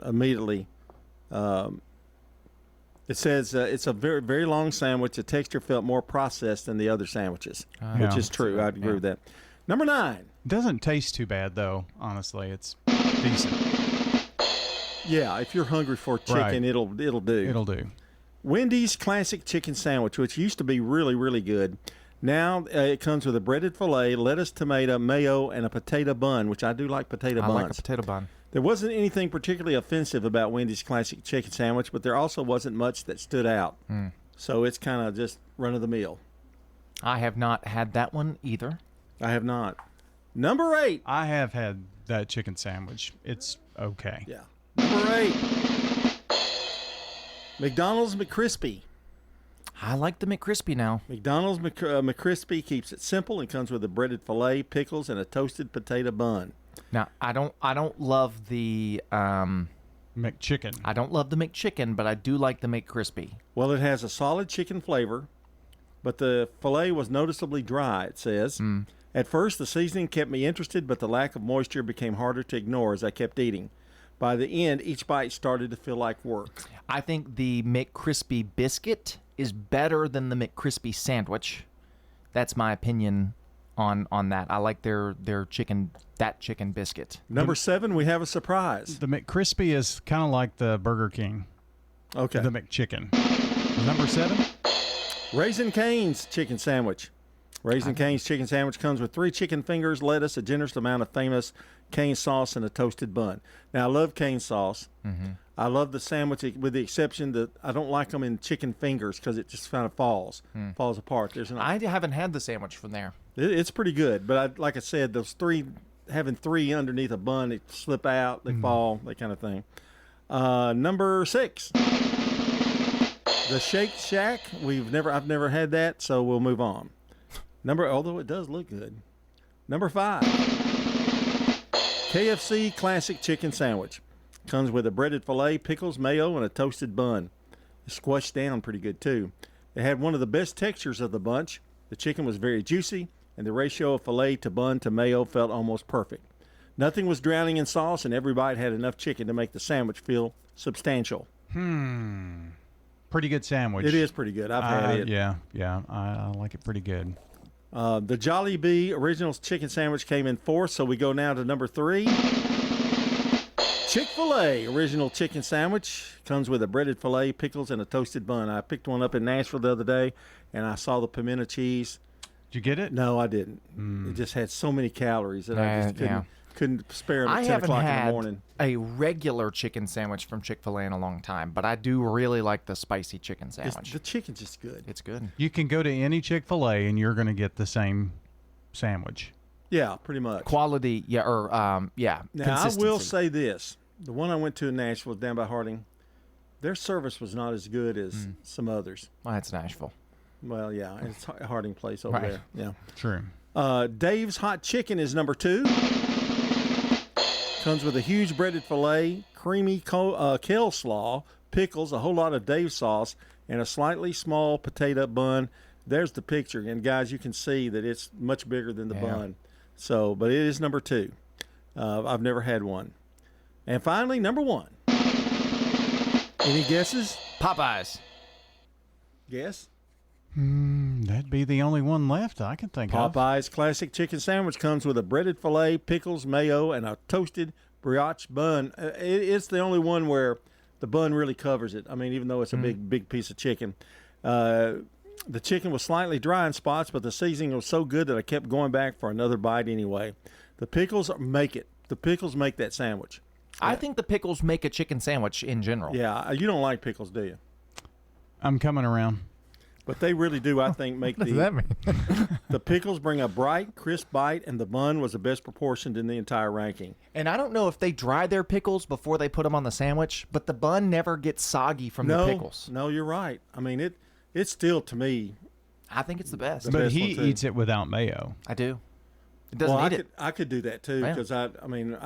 immediately... it says it's a very, very long sandwich. The texture felt more processed than the other sandwiches, which is true. I'd agree with that. Number 9. It doesn't taste too bad, though, honestly. It's decent. Yeah, if you're hungry for chicken, it'll do. It'll do. Wendy's classic chicken sandwich, which used to be really, really good. Now it comes with a breaded filet, lettuce, tomato, mayo, and a potato bun, which I do like potato buns. I like a potato bun. There wasn't anything particularly offensive about Wendy's classic chicken sandwich, but there also wasn't much that stood out. So it's kind of just run-of-the-mill. I have not had that one either. I have not. Number 8. I have had that chicken sandwich. It's okay. Yeah. Number 8. McDonald's McCrispy. I like the McCrispy now. McDonald's McCrispy keeps it simple and comes with a breaded filet, pickles, and a toasted potato bun. Now, I don't love the McChicken. I don't love the McChicken, but I do like the McCrispy. Well, it has a solid chicken flavor, but the filet was noticeably dry, it says. At first, the seasoning kept me interested, but the lack of moisture became harder to ignore as I kept eating. By the end, each bite started to feel like work. I think the McCrispy biscuit is better than the McCrispy sandwich. That's my opinion on that. I like their chicken biscuit. Number 7, we have a surprise. The McCrispy is kind of like the Burger King. Okay. The McChicken. Number 7? Raising Cane's chicken sandwich. Raising Cane's chicken sandwich comes with 3 chicken fingers, lettuce, a generous amount of famous Cane sauce, and a toasted bun. Now, I love Cane sauce. I love the sandwich with the exception that I don't like them in chicken fingers because it just kind of falls apart. I haven't had the sandwich from there. It's pretty good, but like I said, those 3, having 3 underneath a bun, they slip out, they fall, that kind of thing. Number 6, the Shake Shack. I've never had that, so we'll move on. Although it does look good. Number 5, KFC Classic Chicken Sandwich. Comes with a breaded filet, pickles, mayo, and a toasted bun. It's squished down pretty good, too. It had one of the best textures of the bunch. The chicken was very juicy, and the ratio of filet to bun to mayo felt almost perfect. Nothing was drowning in sauce, and every bite had enough chicken to make the sandwich feel substantial. Pretty good sandwich. It is pretty good. I've had it. Yeah, I like it pretty good. The Jollibee Original Chicken Sandwich came in 4th, so we go now to number 3. Chick-fil-A Original Chicken Sandwich comes with a breaded filet, pickles, and a toasted bun. I picked one up in Nashville the other day, and I saw the pimento cheese. Did you get it? No, I didn't. It just had so many calories that I just couldn't spare them at 10 o'clock in the morning. I haven't had a regular chicken sandwich from Chick-fil-A in a long time, but I do really like the spicy chicken sandwich. The chicken's just good. It's good. You can go to any Chick-fil-A and you're going to get the same sandwich. Yeah, pretty much. Quality, Now, I will consistency. say this. The one I went to in Nashville, down by Harding, their service was not as good as some others. Well, that's Nashville. Well, yeah, it's a Harding place over there. Yeah. True. Dave's Hot Chicken is number 2. Comes with a huge breaded filet, creamy kale slaw, pickles, a whole lot of Dave sauce, and a slightly small potato bun. There's the picture. And, guys, you can see that it's much bigger than the bun. So, but it is number 2. I've never had one. And finally, number 1. Any guesses? Popeyes. Guess? That'd be the only one left I can think of. Popeyes Classic Chicken Sandwich comes with a breaded filet, pickles, mayo, and a toasted brioche bun. It's the only one where the bun really covers it. I mean, even though it's a big piece of chicken. The chicken was slightly dry in spots, but the seasoning was so good that I kept going back for another bite anyway. The pickles make it. The pickles make that sandwich. I think the pickles make a chicken sandwich in general. Yeah, you don't like pickles, do you? I'm coming around. But they really do, I think, make What does that mean? The pickles bring a bright, crisp bite, and the bun was the best proportioned in the entire ranking. And I don't know if they dry their pickles before they put them on the sandwich, but the bun never gets soggy from the pickles. No, you're right. I mean, it's still, to me, I think it's the best. But he eats it without mayo. I do. It doesn't need it. I could do that too, because I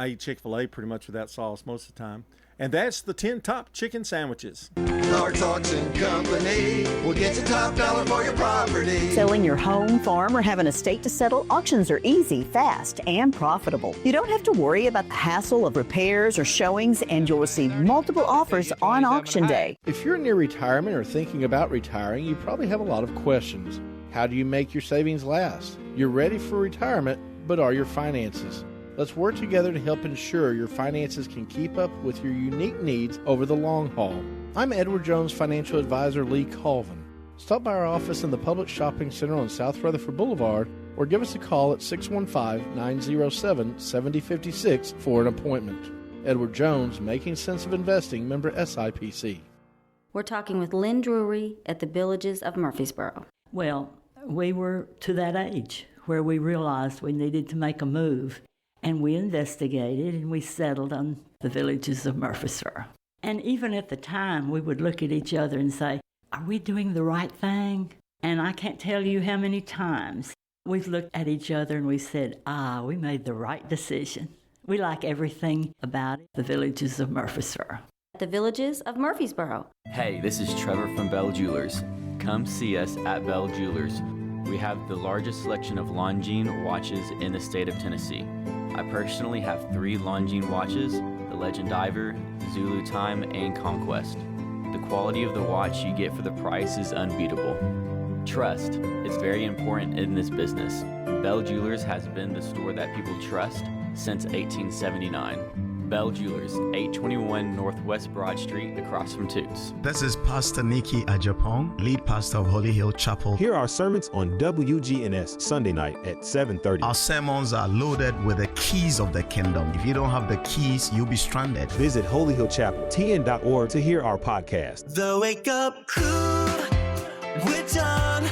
eat Chick-fil-A pretty much without sauce most of the time. And that's the 10 top chicken sandwiches. Lord Auction Company will get you top dollar for your property. Selling your home, farm, or have an estate to settle, auctions are easy, fast, and profitable. You don't have to worry about the hassle of repairs or showings, and you'll receive multiple offers on auction day. If you're near retirement or thinking about retiring, you probably have a lot of questions. How do you make your savings last? You're ready for retirement, but are your finances? Let's work together to help ensure your finances can keep up with your unique needs over the long haul. I'm Edward Jones Financial Advisor Lee Colvin. Stop by our office in the Public Shopping Center on South Rutherford Boulevard or give us a call at 615-907-7056 for an appointment. Edward Jones, Making Sense of Investing, member SIPC. We're talking with Lynn Drury at the Villages of Murfreesboro. Well, we were to that age where we realized we needed to make a move. And we investigated and we settled on the Villages of Murfreesboro. And even at the time, we would look at each other and say, are we doing the right thing? And I can't tell you how many times we've looked at each other and we said, we made the right decision. We like everything about it, the Villages of Murfreesboro. The Villages of Murfreesboro. Hey, this is Trevor from Bell Jewelers. Come see us at Bell Jewelers. We have the largest selection of Longines watches in the state of Tennessee. I personally have 3 Longines watches, the Legend Diver, Zulu Time, and Conquest. The quality of the watch you get for the price is unbeatable. Trust is very important in this business. Bell Jewelers has been the store that people trust since 1879. Bell Jewelers, 821 Northwest Broad Street, across from Toots. This is Pastor Nikki Ajapong, lead pastor of Holy Hill Chapel. Here are sermons on WGNS Sunday night at 7:30. Our sermons are loaded with the keys of the kingdom. If you don't have the keys, you'll be stranded. Visit Holy Hill Chapel, tn.org to hear our podcast. The Wake Up Crew with John,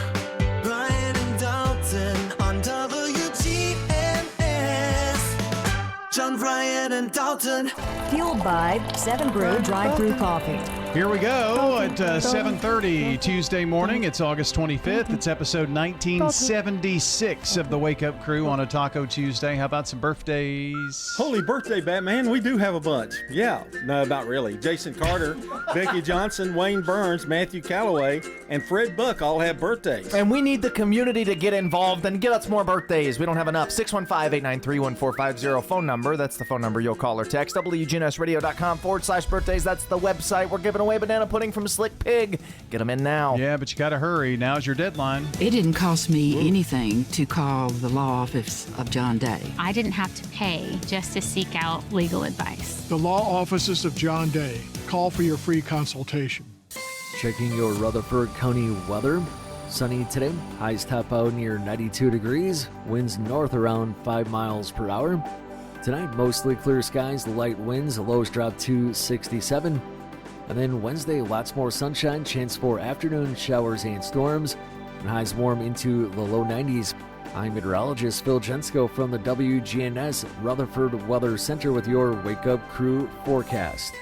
Brian, and Dalton on WGNS. John, Brian, and Dalton. fueled by 7 Brew drive-through coffee. Here we go at 7:30 Tuesday morning. It's August 25th. It's episode 1976 of the Wake Up Crew on a Taco Tuesday. How about some birthdays? Holy birthday, Batman. We do have a bunch. Yeah. No, not really. Jason Carter, Becky Johnson, Wayne Burns, Matthew Calloway, and Fred Buck all have birthdays. And we need the community to get involved and get us more birthdays. We don't have enough. 615-893-1450 phone number. That's the phone number you'll call or text. WGNSradio.com/birthdays. That's the website. We're giving away banana pudding from Slick Pig. Get them in now. Yeah, but you got to hurry. Now's your deadline. It didn't cost me anything to call the law office of John Day. I didn't have to pay just to seek out legal advice. The law offices of John Day. Call for your free consultation. Checking your Rutherford County weather. Sunny today. Highs top out near 92 degrees. Winds north around 5 miles per hour. Tonight, mostly clear skies, light winds. Lows drop to 67. And then Wednesday, lots more sunshine, chance for afternoon showers and storms, and highs warm into the low 90s. I'm meteorologist Phil Jensko from the WGNS Rutherford Weather Center with your Wake Up Crew forecast.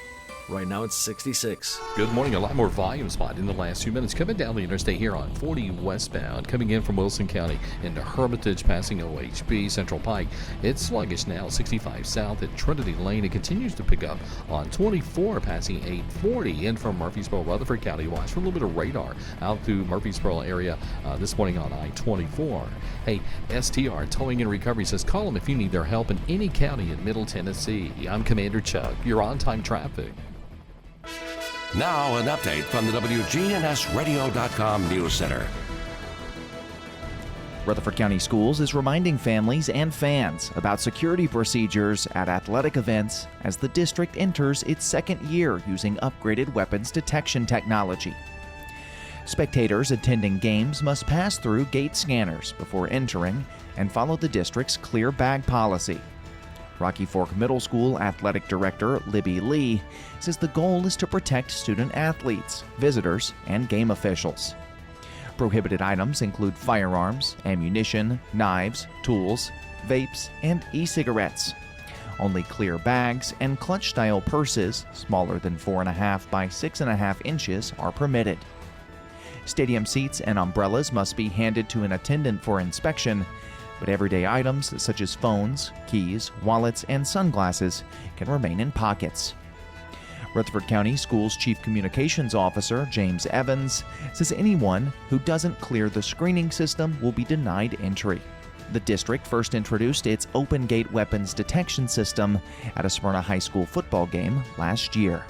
Right now it's 66. Good morning. A lot more volume spot in the last few minutes. Coming down the interstate here on 40 westbound, coming in from Wilson County into Hermitage, passing OHB, Central Pike. It's sluggish now, 65 south at Trinity Lane. It continues to pick up on 24, passing 840 in from Murfreesboro, Rutherford County. Watch for a little bit of radar out through Murfreesboro area this morning on I-24. Hey, STR Towing and Recovery says call them if you need their help in any county in Middle Tennessee. I'm Commander Chuck. You're on-time traffic. Now an update from the WGNSradio.com News Center. Rutherford County Schools is reminding families and fans about security procedures at athletic events as the district enters its second year using upgraded weapons detection technology. Spectators attending games must pass through gate scanners before entering and follow the district's clear bag policy. Rocky Fork Middle School Athletic Director Libby Lee says the goal is to protect student athletes, visitors, and game officials. Prohibited items include firearms, ammunition, knives, tools, vapes, and e-cigarettes. Only clear bags and clutch-style purses, smaller than 4.5 by 6.5 inches, are permitted. Stadium seats and umbrellas must be handed to an attendant for inspection, but everyday items such as phones, keys, wallets, and sunglasses can remain in pockets. Rutherford County Schools Chief Communications Officer James Evans says anyone who doesn't clear the screening system will be denied entry. The district first introduced its open gate weapons detection system at a Smyrna High School football game last year.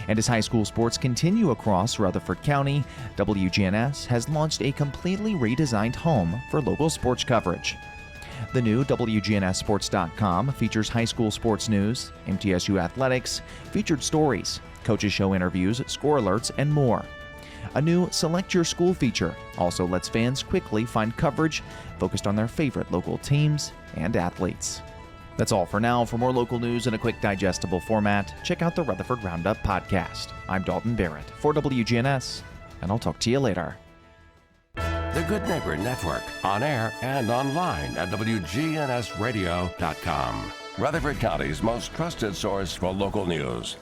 And as high school sports continue across Rutherford County, WGNS has launched a completely redesigned home for local sports coverage. The new WGNSSports.com features high school sports news, MTSU athletics, featured stories, coaches show interviews, score alerts, and more. A new Select Your School feature also lets fans quickly find coverage focused on their favorite local teams and athletes. That's all for now. For more local news in a quick, digestible format, check out the Rutherford Roundup podcast. I'm Dalton Barrett for WGNS, and I'll talk to you later. The Good Neighbor Network, on air and online at WGNSradio.com. Rutherford County's most trusted source for local news.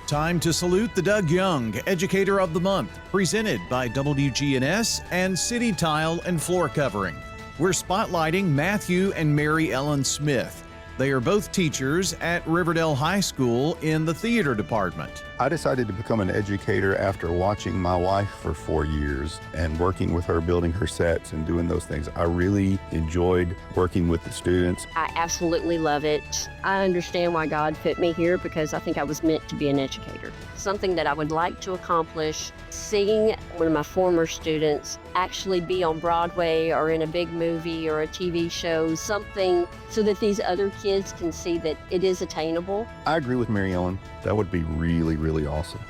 Time to salute the Doug Young Educator of the Month, presented by WGNS and City Tile and Floor Covering. We're spotlighting Matthew and Mary Ellen Smith. They are both teachers at Riverdale High School in the theater department. I decided to become an educator after watching my wife for 4 years and working with her, building her sets and doing those things. I really enjoyed working with the students. I absolutely love it. I understand why God put me here because I think I was meant to be an educator. Something that I would like to accomplish, seeing one of my former students actually be on Broadway or in a big movie or a TV show, something so that these other kids can see that it is attainable. I agree with Mary Ellen. That would be really, really awesome.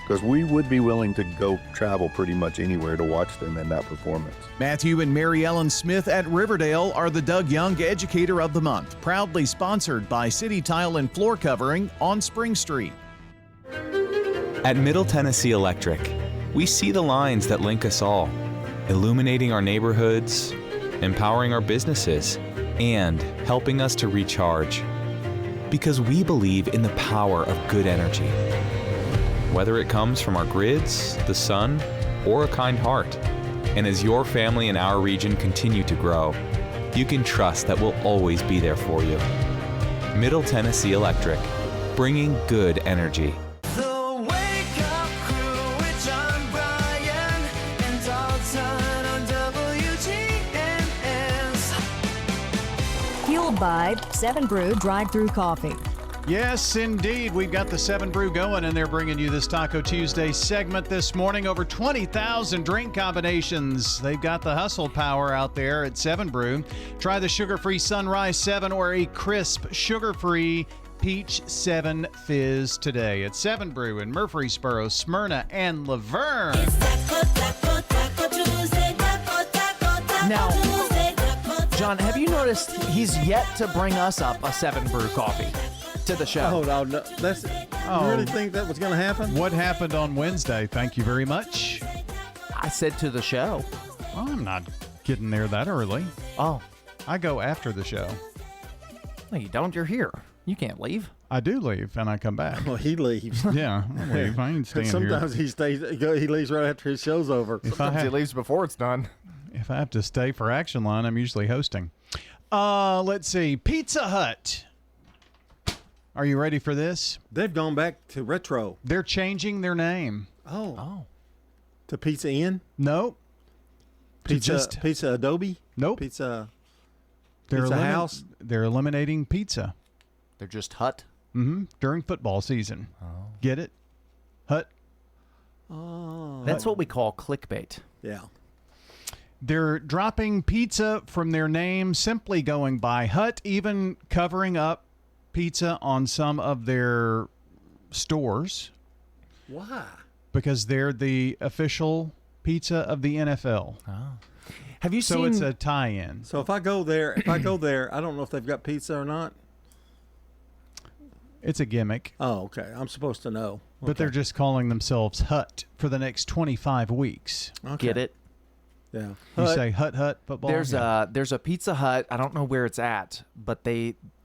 Because we would be willing to go travel pretty much anywhere to watch them in that performance. Matthew and Mary Ellen Smith at Riverdale are the Doug Young Educator of the Month, proudly sponsored by City Tile and Floor Covering on Spring Street. At Middle Tennessee Electric, we see the lines that link us all, illuminating our neighborhoods, empowering our businesses, and helping us to recharge. because we believe in the power of good energy. Whether it comes from our grids, the sun, or a kind heart. And as your family and our region continue to grow, you can trust that we'll always be there for you. Middle Tennessee Electric, bringing good energy. The Wake Up Crew with John Bryan and Dalton on WGNS. Fueled by 7 Brew Drive-Thru Coffee. Yes, indeed. We've got the 7 Brew going, and they're bringing you this Taco Tuesday segment this morning. Over 20,000 drink combinations. They've got the hustle power out there at 7 Brew. Try the sugar-free Sunrise 7 or a crisp, sugar-free Peach 7 Fizz today at 7 Brew in Murfreesboro, Smyrna, and Laverne. Now, John, have you noticed he's yet to bring us up a 7 Brew coffee to the show? Oh, no. You really think that was going to happen? What happened on Wednesday? Thank you very much. I said to the show. Well, I'm not getting there that early. Oh. I go after the show. No, you don't. You're here. You can't leave. I do leave, and I come back. Well, he leaves. Yeah, I leave. I ain't staying Sometimes here. he stays. He leaves right after his show's over. Sometimes he leaves before it's done. If I have to stay for Action Line, I'm usually hosting. Let's see. Pizza Hut. Are you ready for this? They've gone back to retro. They're changing their name. Oh. To Pizza Inn? Nope. Pizza Adobe? Nope. Pizza They're House? They're eliminating pizza. They're just Hut? Mm-hmm. During football season. Oh. Get it? Hut. Oh. That's what we call clickbait. Yeah. They're dropping pizza from their name, simply going by Hut, even covering up pizza on some of their stores. Why? Because they're the official pizza of the NFL. Oh. Have you seen? So it's a tie-in. So if I go there, I don't know if they've got pizza or not. It's a gimmick. Oh, okay. I'm supposed to know. But they're just calling themselves Hut for the next 25 weeks. Okay. Get it? Yeah. You say Hut football? There's a Pizza Hut. I don't know where it's at, but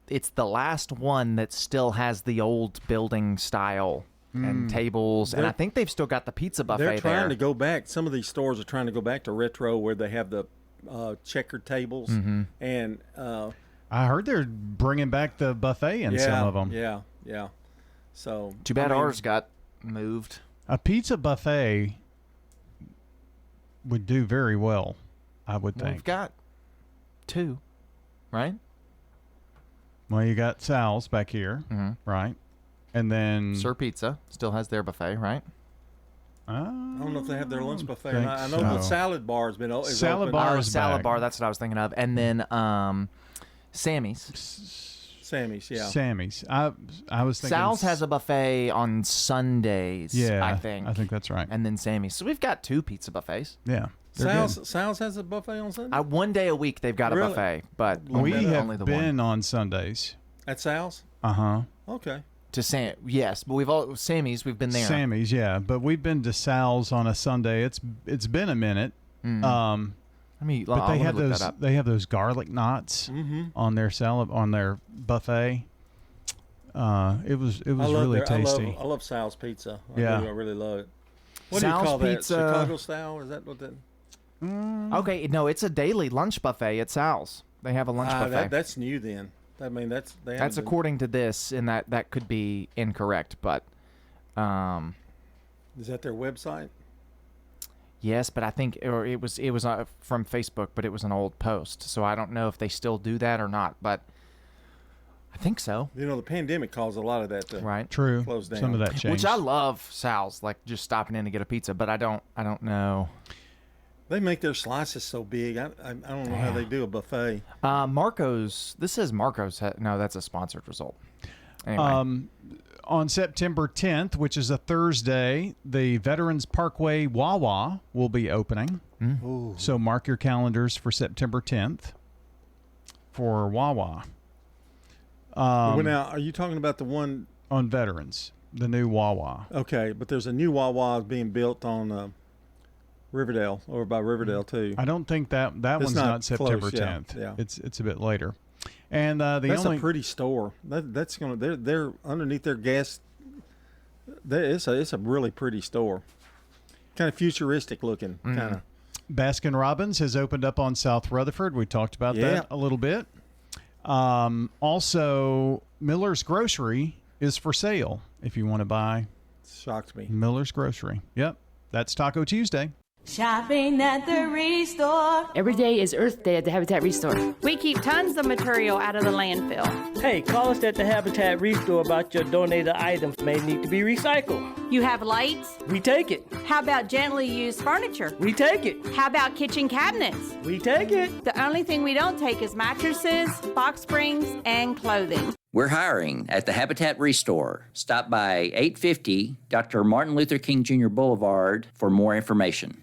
it's the last one that still has the old building style and tables, and I think they've still got the pizza buffet there. They're trying to go back. Some of these stores are trying to go back to retro where they have the checkered tables. And I heard they're bringing back the buffet in some of them. Yeah. So too bad ours got moved. A pizza buffet would do very well, I would think. We've got 2, right? Well, you got Sal's back here, right? And then Sir Pizza still has their buffet, right? I don't know if they have their lunch buffet or not. I know the salad bar has been open. Salad bar is salad back. bar. That's what I was thinking of. And then Sammy's, yeah. Sammy's. I was thinking Sal's has a buffet on Sundays. Yeah, I think that's right. And then Sammy's. So we've got 2 pizza buffets. Yeah. Sal's has a buffet on Sunday? One day a week they've got a buffet, but we have only the been one. on Sundays. At Sal's? Okay. To yes, but Sammy's. We've been there. Sammy's, yeah, but we've been to Sal's on a Sunday. It's been a minute. But they have those garlic knots on their salad on their buffet. It was really tasty. I love Sal's pizza. I really love it. What Sal's do you call pizza, that? Chicago style? Is that what that? Okay, no, it's a daily lunch buffet at Sal's. They have a lunch buffet. That's new then. I mean, that's according to this, and that could be incorrect, but is that their website? Yes, but I think it was from Facebook, but it was an old post, so I don't know if they still do that or not, but I think so. You know, the pandemic caused a lot of that to close down. Some of that changed. Which I love Sal's, like just stopping in to get a pizza, but I don't know. They make their slices so big. I don't know how they do a buffet. Marco's. This says Marco's. No, that's a sponsored result. Anyway. On September 10th, which is a Thursday, the Veterans Parkway Wawa will be opening. So mark your calendars for September 10th for Wawa. Now, are you talking about the one on Veterans, the new Wawa? Okay, but there's a new Wawa being built on Riverdale, over by Riverdale too. I don't think that one's not September 10th. Yeah. It's a bit later. And that's a pretty store. That's gonna they're underneath their gas. It's a really pretty store. Kind of futuristic looking, kind of. Baskin Robbins has opened up on South Rutherford. We talked about that a little bit. Also, Miller's Grocery is for sale if you want to buy. Shocked me. Miller's Grocery. Yep. That's Taco Tuesday. Shopping at the Restore. Every day is Earth Day at the Habitat Restore. We keep tons of material out of the landfill. Hey, call us at the Habitat Restore about your donated items may need to be recycled. You have lights? We take it. How about gently used furniture? We take it. How about kitchen cabinets? We take it. The only thing we don't take is mattresses, box springs, and clothing. We're hiring at the Habitat Restore. Stop by 850 Dr. Martin Luther King Jr. Boulevard for more information.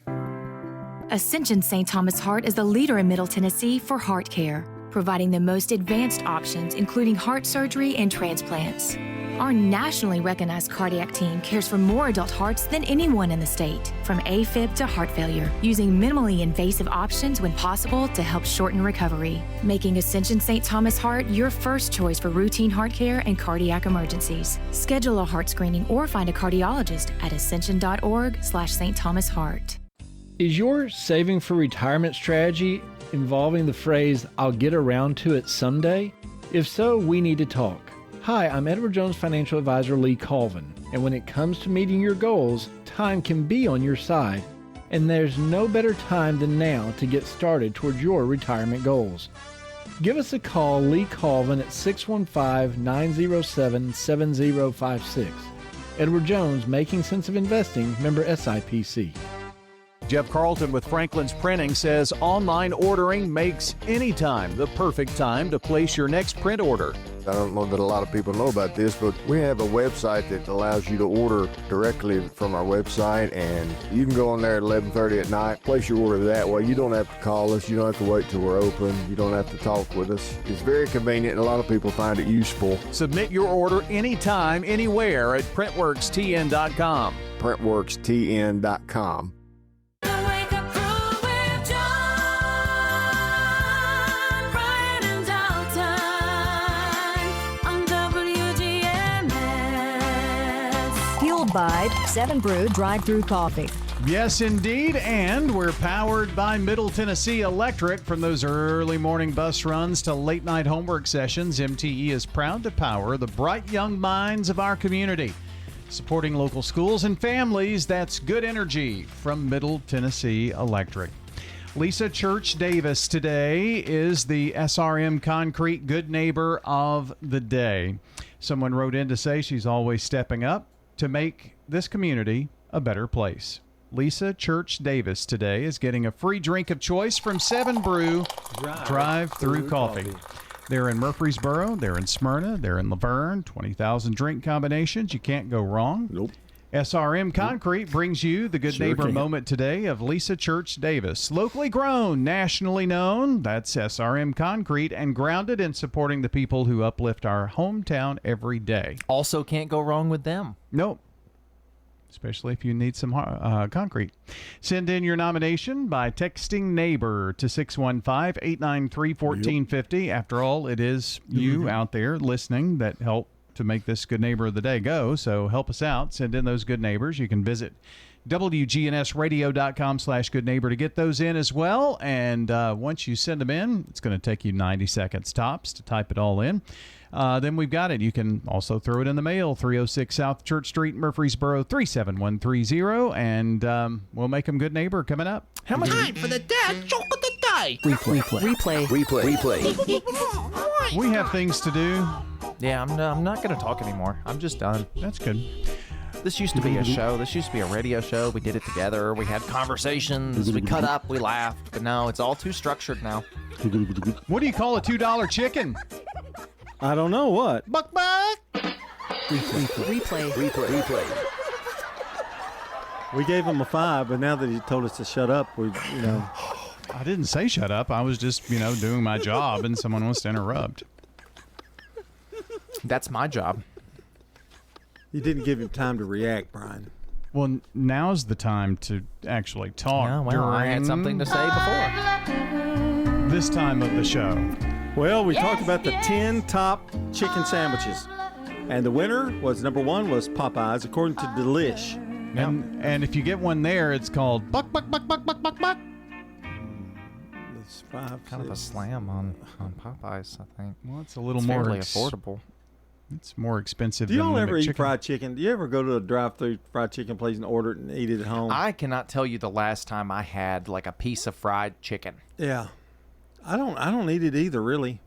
Ascension St. Thomas Heart is the leader in Middle Tennessee for heart care, providing the most advanced options, including heart surgery and transplants. Our nationally recognized cardiac team cares for more adult hearts than anyone in the state, from AFib to heart failure, using minimally invasive options when possible to help shorten recovery, making Ascension St. Thomas Heart your first choice for routine heart care and cardiac emergencies. Schedule a heart screening or find a cardiologist at ascension.org/St. Thomas Heart. Is your saving for retirement strategy involving the phrase, "I'll get around to it someday"? If so, we need to talk. Hi, I'm Edward Jones Financial Advisor Lee Colvin, and when it comes to meeting your goals, time can be on your side, and there's no better time than now to get started towards your retirement goals. Give us a call, Lee Colvin, at 615-907-7056. Edward Jones, Making Sense of Investing, member SIPC. Jeff Carlton with Franklin's Printing says online ordering makes any time the perfect time to place your next print order. I don't know that a lot of people know about this, but we have a website that allows you to order directly from our website, and you can go on there at 11:30 at night, place your order that way. You don't have to call us. You don't have to wait till we're open. You don't have to talk with us. It's very convenient, and a lot of people find it useful. Submit your order anytime, anywhere at PrintworksTN.com. PrintworksTN.com. By 7 Brew Drive-Thru Coffee. Yes, indeed, and we're powered by Middle Tennessee Electric. From those early morning bus runs to late night homework sessions, MTE is proud to power the bright young minds of our community. Supporting local schools and families, that's good energy from Middle Tennessee Electric. Lisa Church Davis today is the SRM Concrete Good Neighbor of the Day. Someone wrote in to say she's always stepping up to make this community a better place. Lisa Church Davis today is getting a free drink of choice from 7 Brew Drive-Thru Coffee. They're in Murfreesboro, they're in Smyrna, they're in Laverne. 20,000 drink combinations. You can't go wrong. Nope. SRM Concrete brings you the Good Neighbor moment today of Lisa Church Davis. Locally grown, nationally known. That's SRM Concrete, and grounded in supporting the people who uplift our hometown every day. Also can't go wrong with them. Nope. Especially if you need some concrete. Send in your nomination by texting NEIGHBOR to 615-893-1450. After all, it is you out there listening that help to make this Good Neighbor of the Day go. So help us out. Send in those good neighbors. You can visit WGNSradio.com/Good Neighbor to get those in as well. And once you send them in, it's going to take you 90 seconds tops to type it all in. Then we've got it. You can also throw it in the mail, 306 South Church Street, Murfreesboro, 37130, and we'll make them Good Neighbor coming up. How much time for the dad joke of the day? Replay. We have things to do. Yeah, I'm not going to talk anymore. I'm just done. That's good. This used to be a show. This used to be a radio show. We did it together. We had conversations. We cut up. We laughed. But no, it's all too structured now. What do you call a $2 chicken? I don't know what. Buck. Replay. We gave him a 5, but now that he told us to shut up, I didn't say shut up. I was just, doing my job, and someone wants to interrupt. That's my job. You didn't give him time to react, Brian. Well, now's the time to actually talk. Yeah, well, I had something to say before. This time of the show. Well, we talked about the 10 top chicken sandwiches. And the winner was number 1 was Popeyes, according to Delish. And if you get one there, it's called Buck, Buck, Buck, Buck, Buck, Buck, Buck. It's five, kind of a slam on Popeyes, I think. Well, it's a little it's more fairly affordable. It's more expensive Do than y'all the ever eat McChicken. fried chicken? Do you ever go to a drive-through fried chicken place and order it and eat it at home? I cannot tell you the last time I had like a piece of fried chicken. Yeah. I don't eat it either, really.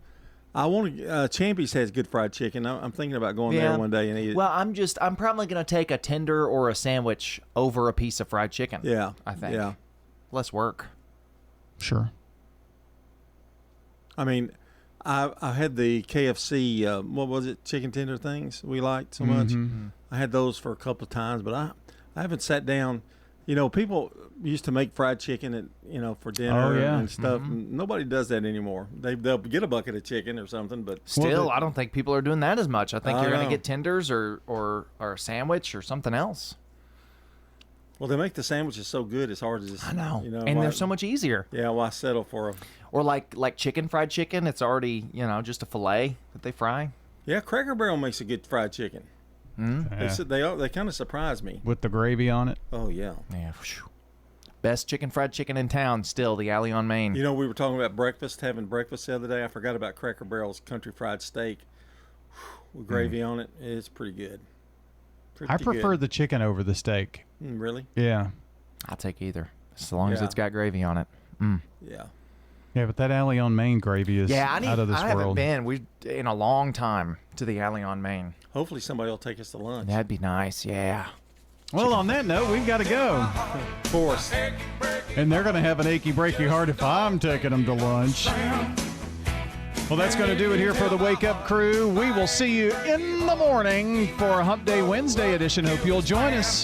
I want to. Champy's has good fried chicken. I'm thinking about going there one day and eat it. Well, I'm probably gonna take a tender or a sandwich over a piece of fried chicken. Yeah, I think. Yeah, less work. Sure. I mean, I had the KFC. What was it? Chicken tender things we liked so much. Mm-hmm. I had those for a couple of times, but I haven't sat down. You know, people used to make fried chicken at, for dinner and stuff. Mm-hmm. Nobody does that anymore. They'll get a bucket of chicken or something, but Still, I don't think people are doing that as much. I think I you're going know. to get tenders or a sandwich or something else. Well, they make the sandwiches so good, it's hard to just. I know. You know, And why- they're so much easier. Yeah, why settle for them? Or like fried chicken, it's already, just a fillet that they fry. Yeah, Cracker Barrel makes a good fried chicken. Mm-hmm. They kind of surprised me. With the gravy on it. Oh yeah. Yeah. Whew. Best fried chicken in town, still the Alley on Main. You know, we were talking about having breakfast the other day. I forgot about Cracker Barrel's country fried steak with gravy on it. It's pretty good. I prefer the chicken over the steak. Really? Yeah. I'll take either, as long as Yeah. it's got gravy on it. Mm. Yeah. Yeah, but that Alley on Main gravy is out of this I haven't world. been in a long time to the Alley on Main. Hopefully somebody will take us to lunch. That'd be nice. Yeah. Well, on that note, we've got to go. Of course. And they're going to have an achy, breaky heart if I'm taking them to lunch. Well, that's going to do it here for the Wake Up Crew. We will see you in the morning for a Hump Day Wednesday edition. Hope you'll join us.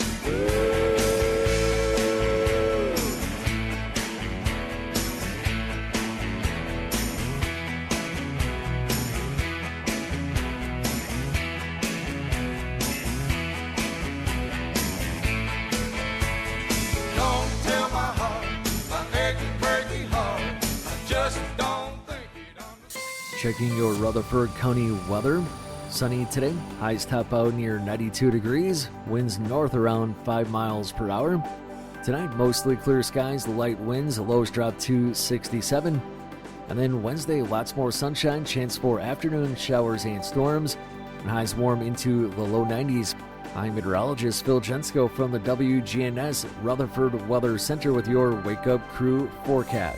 Don't tell my heart, my achy, breaky heart. I just don't think it understands. Checking your Rutherford County weather. Sunny today. Highs top out near 92 degrees. Winds north around 5 miles per hour. Tonight, mostly clear skies, light winds. The lows drop to 67. And then Wednesday, lots more sunshine. Chance for afternoon showers and storms. And highs warm into the low 90s. I'm meteorologist Phil Jensko from the WGNS Rutherford Weather Center with your Wake Up Crew forecast.